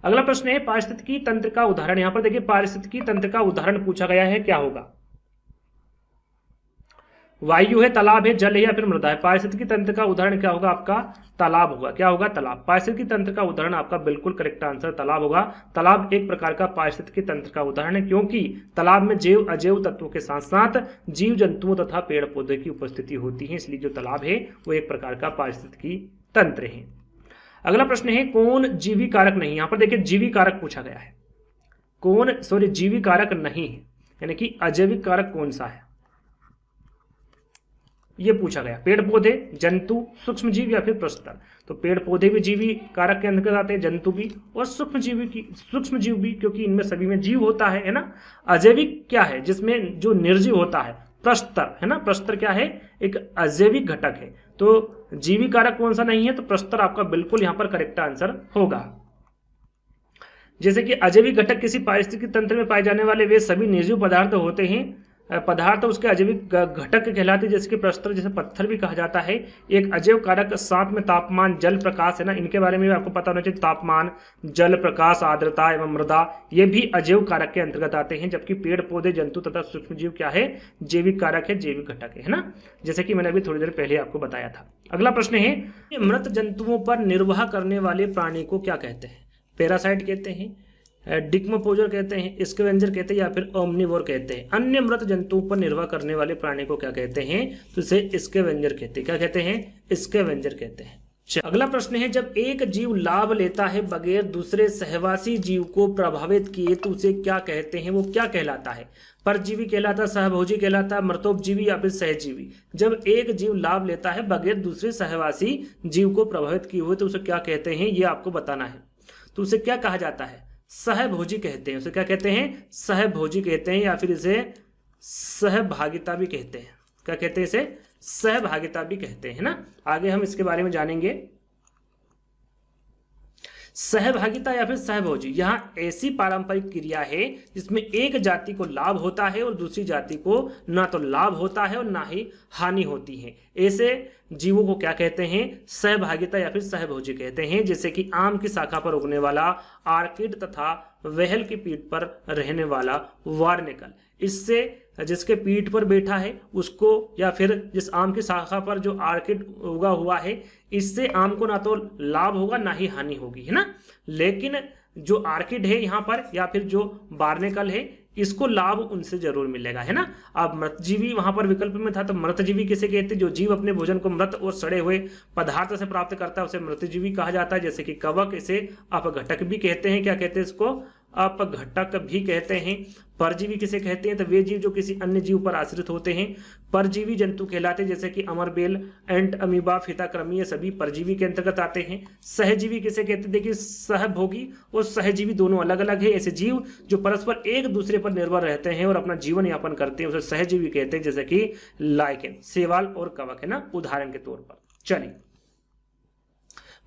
अगला प्रश्न है, पारिस्थितिकी तंत्र का उदाहरण। यहां पर देखिए पारिस्थितिकी तंत्र का उदाहरण पूछा गया है, क्या होगा, वायु है, तालाब है, जल है, या फिर मृदा है। पारिस्थितिकी तंत्र का उदाहरण क्या होगा, आपका तालाब होगा। क्या होगा, तालाब। पारिस्थितिकी तंत्र का उदाहरण आपका बिल्कुल करेक्ट आंसर तालाब होगा। तालाब एक प्रकार का पारिस्थितिकी तंत्र का उदाहरण है, क्योंकि तालाब में जैव अजैव तत्वों के साथ साथ जीव जंतुओं तथा पेड़ पौधे की उपस्थिति होती है, इसलिए जो तालाब है वो एक प्रकार का पारिस्थितिकी तंत्र है। अगला प्रश्न है, कौन जीवी कारक नहीं। यहां पर देखिए जीवी कारक पूछा गया है, जीवी कारक नहीं है, यानी कि अजैविक कारक कौन सा है, ये पूछा गया। पेड़ पौधे, जंतु, सूक्ष्म जीव या फिर प्रस्तर। तो पेड़ पौधे भी जीवी कारक के अंतर्गत आते हैं, जंतु भी और सूक्ष्म जीव भी, क्योंकि इनमें सभी में जीव होता है ना। अजैविक क्या है, जिसमें जो निर्जीव होता है, प्रस्तर, है ना। प्रस्तर क्या है, एक अजैविक घटक है। तो जीवी कारक कौन सा नहीं है, तो प्रस्तर आपका बिल्कुल यहां पर करेक्ट आंसर होगा। जैसे कि अजैविक घटक किसी पारिस्थितिक तंत्र में पाए जाने वाले वे सभी निर्जीव पदार्थ होते हैं पदार्थ उसके अजैविक घटक कहलाते हैं, जैसे कि प्रस्तर, जैसे पत्थर भी कहा जाता है। एक अजैव कारक, साथ में तापमान, जल, प्रकाश है ना, इनके बारे में भी आपको पता होना चाहिए। तापमान, जल, प्रकाश, आर्द्रता एवं मृदा, ये भी अजैव कारक के अंतर्गत आते हैं। जबकि पेड़ पौधे, जंतु तथा सूक्ष्म जीव क्या है, जैविक कारक है, जैविक घटक है ना, जैसे कि मैंने अभी थोड़ी देर पहले आपको बताया था। अगला प्रश्न है, मृत जंतुओं पर निर्वाह करने वाले प्राणी को क्या कहते हैं? पैरासाइट कहते हैं, डिकम्पोजर कहते हैं, स्कैवेंजर कहते हैं, या फिर ओमनिवोर कहते हैं। अन्य मृत जंतुओं पर निर्वाह करने वाले प्राणी को क्या कहते हैं? तो इसे स्कैवेंजर कहते हैं। क्या कहते हैं? स्कैवेंजर कहते हैं। अगला प्रश्न है, जब एक जीव लाभ लेता है बगैर दूसरे सहवासी जीव को प्रभावित किए तो उसे क्या कहते हैं? वो क्या कहलाता है? परजीवी कहलाता, सहभोजी कहलाता, मृतोपजीवी या फिर सहजीवी? जब एक जीव लाभ लेता है बगैर दूसरे सहवासी जीव को प्रभावित किए हुए तो उसे क्या कहते हैं, ये आपको बताना है। तो उसे क्या कहा जाता है? सहभोजी कहते हैं। उसे क्या कहते हैं? सहभोजी कहते हैं, या फिर इसे सहभागिता भी कहते हैं। क्या कहते हैं? इसे सहभागिता भी कहते हैं ना। आगे हम इसके बारे में जानेंगे। सहभागिता या फिर सहभोजी, यहाँ ऐसी पारंपरिक क्रिया है जिसमें एक जाति को लाभ होता है और दूसरी जाति को ना तो लाभ होता है और ना ही हानि होती है। ऐसे जीवों को क्या कहते हैं? सहभागिता या फिर सहभोजी कहते हैं। जैसे कि आम की शाखा पर उगने वाला आर्किड तथा वहल की पीठ पर रहने वाला वार्निकल। इससे जिसके पीठ पर बैठा है उसको, या फिर जिस आम की शाखा पर जो आर्किड उगा हुआ है, इससे आम को ना तो लाभ होगा ना ही हानि होगी, है ना। लेकिन जो आर्किड है यहाँ पर या फिर जो बार्नेकल है, इसको लाभ उनसे जरूर मिलेगा, है ना। अब मृतजीवी वहां पर विकल्प में था, तो मृतजीवी किसे कहते हैं? जो जीव अपने भोजन को मृत और सड़े हुए पदार्थ से प्राप्त करता है उसे मृतजीवी कहा जाता है। जैसे कि कवक, इसे अपघटक भी कहते हैं। क्या कहते हैं इसको? अपघटक भी कहते हैं। परजीवी किसे कहते हैं? तो वे जीव जो किसी अन्य जीव पर आश्रित होते हैं परजीवी जंतु कहलाते हैं। जैसे कि अमरबेल, एंट, अमीबा, फीताक्रमी, ये सभी परजीवी के अंतर्गत आते हैं। सहजीवी किसे कहते हैं? देखिए, सहभोगी और सहजीवी दोनों अलग अलग है। ऐसे जीव जो परस्पर एक दूसरे पर निर्भर रहते हैं और अपना जीवन यापन करते हैं उसे सहजीवी कहते हैं। जैसे कि लाइकेन, शैवाल और कवक, है ना, उदाहरण के तौर पर। चलिए,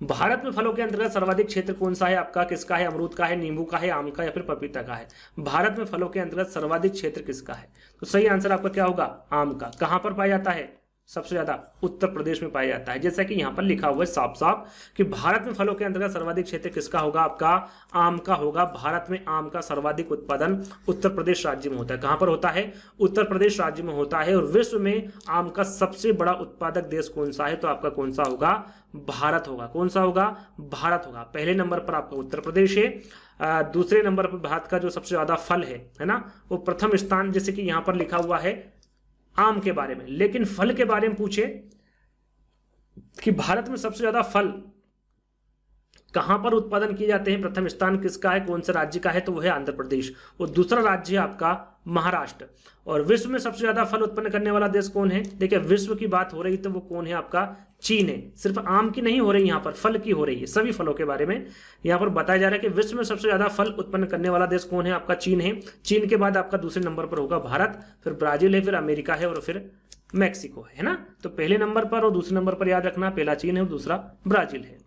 भारत में फलों के अंतर्गत सर्वाधिक क्षेत्र कौन सा है आपका? किसका है? अमरूद का है, नींबू का है, आम का या फिर पपीता का है? भारत में फलों के अंतर्गत सर्वाधिक क्षेत्र किसका है? तो सही आंसर आपका क्या होगा? आम का। कहां पर पाया जाता है? सबसे ज्यादा उत्तर प्रदेश में पाया जाता है। जैसा कि यहाँ पर लिखा हुआ है साफ साफ कि भारत में फलों के अंतर्गत सर्वाधिक क्षेत्र किसका होगा? आपका आम का होगा। भारत में आम का सर्वाधिक उत्पादन उत्तर प्रदेश राज्य में होता है। कहां पर होता है? उत्तर प्रदेश राज्य में होता है। और विश्व में आम का सबसे बड़ा उत्पादक देश कौन सा है? तो आपका कौन सा होगा? भारत होगा। कौन सा होगा? भारत होगा। पहले नंबर पर आपका उत्तर प्रदेश है। दूसरे नंबर पर भारत का जो सबसे ज्यादा फल है ना, वो प्रथम स्थान, जैसे कि यहां पर लिखा हुआ है आम के बारे में। लेकिन फल के बारे में पूछे कि भारत में सबसे ज्यादा फल कहां पर उत्पादन किए जाते हैं, प्रथम स्थान किसका है, कौन से राज्य का है? तो वो है आंध्र प्रदेश। और दूसरा राज्य है आपका महाराष्ट्र। और विश्व में सबसे ज्यादा फल उत्पन्न करने वाला देश कौन है? देखिए, विश्व की बात हो रही तो वो कौन है? आपका चीन है। सिर्फ आम की नहीं हो रही, यहाँ पर फल की हो रही है। सभी फलों के बारे में यहाँ पर बताया जा रहा है कि विश्व में सबसे ज्यादा फल उत्पन्न करने वाला देश कौन है? आपका चीन है। चीन के बाद आपका दूसरे नंबर पर होगा भारत, फिर ब्राजील है, फिर अमेरिका है और फिर मैक्सिको है ना। तो पहले नंबर पर और दूसरे नंबर पर याद रखना, पहला चीन है और दूसरा ब्राजील है।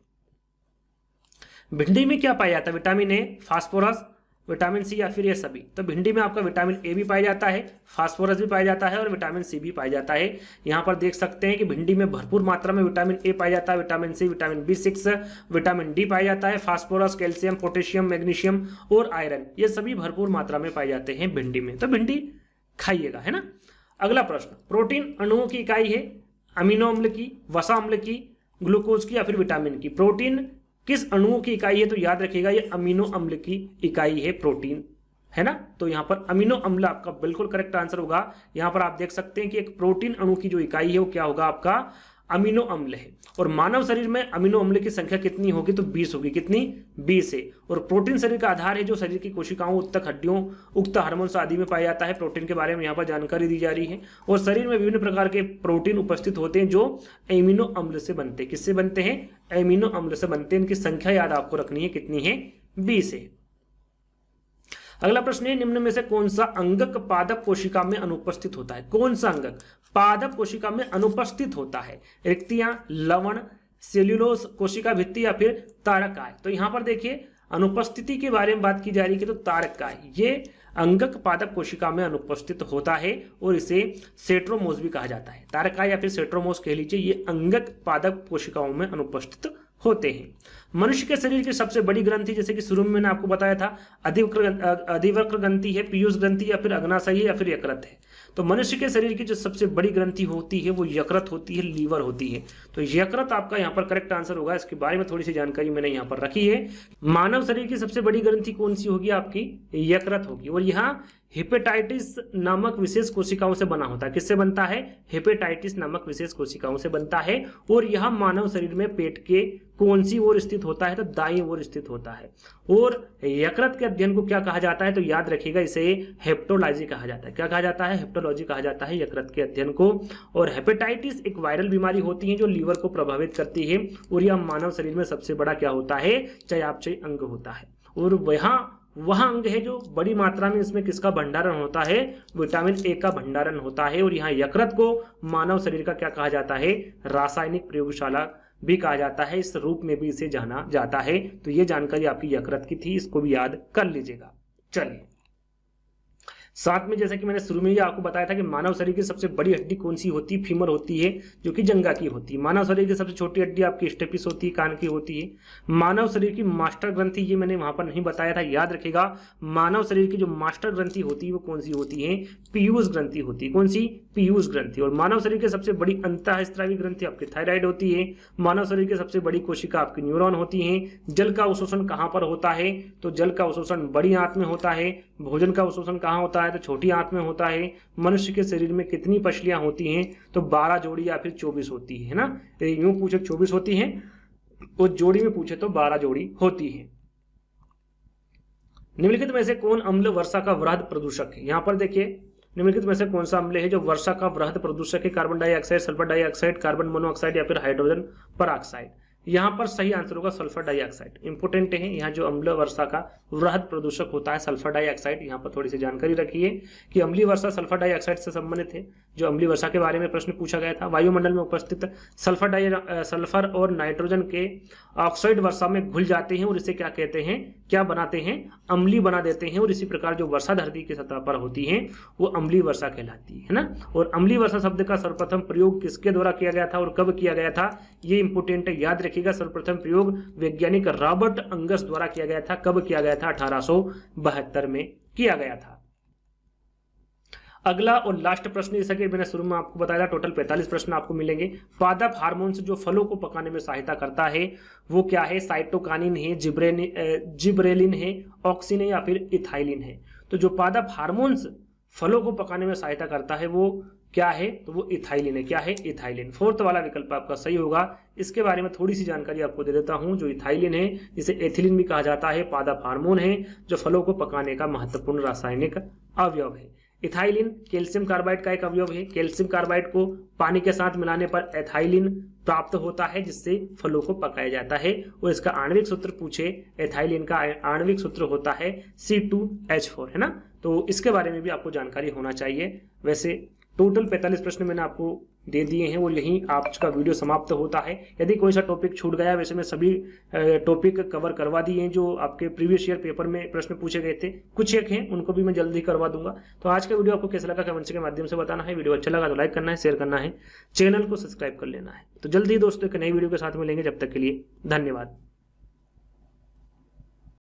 भिंडी में क्या पाया जाता है? Vitamin A, phosphorus, vitamin C या फिर ये सभी? तो भिंडी में आपका विटामिन ए भी पाया जाता है, फास्फोरस भी पाया जाता है और विटामिन सी भी पाया जाता है। यहाँ पर देख सकते हैं कि भिंडी में भरपूर मात्रा में विटामिन ए पाया जाता है, vitamin C, vitamin B6, vitamin D पाया जाता है, फास्फोरस, कैल्शियम, पोटेशियम, मैग्नीशियम और आयरन, ये सभी भरपूर मात्रा में पाए जाते हैं भिंडी में। तो भिंडी खाइएगा, है ना। अगला प्रश्न, प्रोटीन अणुओं की इकाई है अमीनो अम्ल की, वसा अम्ल की, ग्लूकोज की या फिर विटामिन की? प्रोटीन किस अणुओं की इकाई है? तो याद रखिएगा ये अमीनो अम्ल की इकाई है प्रोटीन, है ना। तो यहाँ पर अमीनो अम्ल आपका बिल्कुल करेक्ट आंसर होगा। यहाँ पर आप देख सकते हैं कि एक प्रोटीन अणु की जो इकाई है वो क्या होगा? आपका अमीनो अम्ल है। और मानव शरीर में अमीनो अम्ल की संख्या कितनी होगी? तो 20 होगी। कितनी? 20 है। और प्रोटीन शरीर का आधार है जो शरीर की कोशिकाओं, उत्तक, हड्डियों, उक्त हार्मोन्स आदि में पाया जाता है। प्रोटीन के बारे में यहाँ पर जानकारी दी जा रही है। और शरीर में विभिन्न प्रकार के प्रोटीन उपस्थित होते हैं जो एमिनो अम्ल से बनते हैं। किससे बनते हैं? एमिनो अम्ल से बनते हैं। इनकी संख्या याद आपको रखनी है, कितनी है? 20 है। अगला प्रश्न है, निम्न में से कौन सा अंगक पादप कोशिका में अनुपस्थित होता है? कौन सा अंगक पादप कोशिका में अनुपस्थित होता है? रिक्तियां, लवण, सेल्यूलोज, कोशिका भित्ति या फिर तारकाय? तो यहां पर देखिए अनुपस्थिति के बारे में बात की जा रही है तो तारकाय ये अंगक पादप कोशिका में अनुपस्थित होता है और इसे सेट्रोमोस भी कहा जाता है। तारकाय या फिर सेट्रोमोस कह लीजिए, ये अंगक पादप कोशिकाओं में अनुपस्थित होते हैं। मनुष्य के शरीर की सबसे बड़ी ग्रंथि, जैसे कि शुरू में मैंने आपको बताया था, अधिवक्र ग्रंथि है, पीयूष ग्रंथि या फिर अग्नाशयी या फिर यकृत है। तो मनुष्य के शरीर की जो सबसे बड़ी ग्रंथि होती है वो यकृत होती है, लीवर होती है। तो यकृत आपका यहाँ पर करेक्ट आंसर होगा। इसके बारे में थोड़ी सी जानकारी मैंने यहाँ पर रखी है। मानव शरीर की सबसे बड़ी ग्रंथि कौन सी होगी? आपकी यकृत होगी। और यहाँ हेपेटाइटिस नामक विशेष कोशिकाओं से बना होता है। किससे बनता है? हेपेटाइटिस नामक विशेष कोशिकाओं से बनता है। और यह मानव शरीर में पेट के कौन सी ओर स्थित होता है? तो दाईं ओर स्थित होता है। और यकृत के अध्ययन को क्या कहा जाता है? तो याद रखिएगा, इसे हेप्टोलॉजी कहा जाता है। क्या कहा जाता है? हेप्टोलॉजी कहा जाता है यकृत के अध्ययन को। और हेपेटाइटिस एक वायरल बीमारी होती है जो लीवर को प्रभावित करती है। और यह मानव शरीर में सबसे बड़ा क्या होता है? चयापचयी अंग होता है। और वह अंग है जो बड़ी मात्रा में इसमें किसका भंडारण होता है? विटामिन ए का भंडारण होता है। और यहाँ यकृत को मानव शरीर का क्या कहा जाता है? रासायनिक प्रयोगशाला भी कहा जाता है। इस रूप में भी इसे जाना जाता है। तो ये जानकारी आपकी यकृत की थी, इसको भी याद कर लीजिएगा। चलिए, साथ में जैसा कि मैंने शुरू में ही आपको बताया था कि मानव शरीर की सबसे बड़ी हड्डी कौन सी होती है? फीमर होती है, जो कि जंघा की होती है। मानव शरीर की सबसे छोटी हड्डी आपकी स्टेपिस होती है, कान की होती है। मानव शरीर की मास्टर ग्रंथि, ये मैंने वहां पर नहीं बताया था, याद रखेगा। मानव शरीर की जो मास्टर ग्रंथि होती है वो कौन सी होती है? पीयूष ग्रंथि होती है। कौन सी? पीयूष ग्रंथि। और मानव शरीर की सबसे बड़ी अंतःस्रावी ग्रंथि आपकी थायराइड होती है। मानव शरीर की सबसे बड़ी कोशिका आपकी न्यूरॉन होती है। जल का अवशोषण कहां पर होता है? तो जल का अवशोषण बड़ी आंत में होता है। भोजन का अवशोषण कहां होता है? तो छोटी आंत में होता है। मनुष्य के शरीर में कितनी पसलियां होती हैं? तो 12 जोड़ी या फिर 24 होती है ना। यूं पूछे 24 होती हैं और जोड़ी में पूछे तो 12 जोड़ी होती है। निम्नलिखित में से कौन अम्ल वर्षा का वृहद प्रदूषक है? यहां पर देखिए, निम्नलिखित में से कौन सा अम्ल है जो वर्षा का वृहद प्रदूषक है? Carbon dioxide, sulphur dioxide, carbon monoxide या फिर हाइड्रोजन परऑक्साइड। यहाँ पर सही आंसर होगा सल्फर डाइऑक्साइड। इंपोर्टेंट है, यहाँ जो अम्ल वर्षा का वृहद प्रदूषक होता है सल्फर डाइऑक्साइड। यहाँ पर थोड़ी सी जानकारी रखिए कि अम्लीय वर्षा सल्फर डाइऑक्साइड से संबंधित है। जो अम्लीय वर्षा के बारे में प्रश्न पूछा गया था, वायुमंडल में उपस्थित सल्फर और नाइट्रोजन के ऑक्साइड वर्षा में घुल जाते हैं और इसे क्या कहते हैं? क्या बनाते हैं? अम्लीय बना देते हैं। और इसी प्रकार जो वर्षा धरती की सतह पर होती है वो अम्लीय वर्षा कहलाती है ना। और अम्लीय वर्षा शब्द का सर्वप्रथम प्रयोग किसके द्वारा किया गया था और कब किया गया था? ये इंपोर्टेंट है, याद रखिएगा। सर्वप्रथम प्रयोग वैज्ञानिक रॉबर्ट अंगस द्वारा किया गया था। कब किया गया था? 1872 में किया गया था। अगला और लास्ट प्रश्न, जैसा कि मैंने शुरू में आपको बताया था, टोटल 45 प्रश्न आपको मिलेंगे। पादप हार्मोन्स जो फलों को पकाने में सहायता करता है वो क्या है? साइटोकानिन है, जिब्रेलिन है, ऑक्सिन है या फिर इथाइलिन है। तो जो पादप हार्मोन्स फलों को पकाने में सहायता करता है वो क्या है? तो वो इथाइलिन है। क्या है? इथाइलिन। फोर्थ वाला विकल्प आपका सही होगा। इसके बारे में थोड़ी सी जानकारी आपको दे देता हूं। जो इथाइलिन है, जिसे एथिलीन भी कहा जाता है, पादप हार्मोन है जो फलों को पकाने का महत्वपूर्ण रासायनिक अवयव है। इथाइलिन कैल्शियम कार्बाइड का एक अवयव है। कैल्शियम कार्बाइड को पानी के साथ मिलाने पर एथाइलिन प्राप्त होता है जिससे फलों को पकाया जाता है। और इसका आणविक सूत्र पूछे, एथाइलिन का आणविक सूत्र होता है C2H4, है ना। तो इसके बारे में भी आपको जानकारी होना चाहिए। वैसे टोटल 45 प्रश्न मैंने आपको दे दिए हैं और यहीं आज का वीडियो समाप्त होता है। यदि कोई सा टॉपिक छूट गया, वैसे मैं सभी टॉपिक कवर करवा दिए हैं जो आपके प्रीवियस ईयर पेपर में प्रश्न पूछे गए थे। कुछ एक हैं उनको भी मैं जल्दी करवा दूंगा। तो आज का वीडियो आपको कैसा लगा कमेंट्स के माध्यम से बताना है। वीडियो अच्छा लगा तो लाइक करना है, शेयर करना है, चैनल को सब्सक्राइब कर लेना है। तो जल्दी दोस्तों एक नई वीडियो के साथ मिलेंगे, जब तक के लिए धन्यवाद।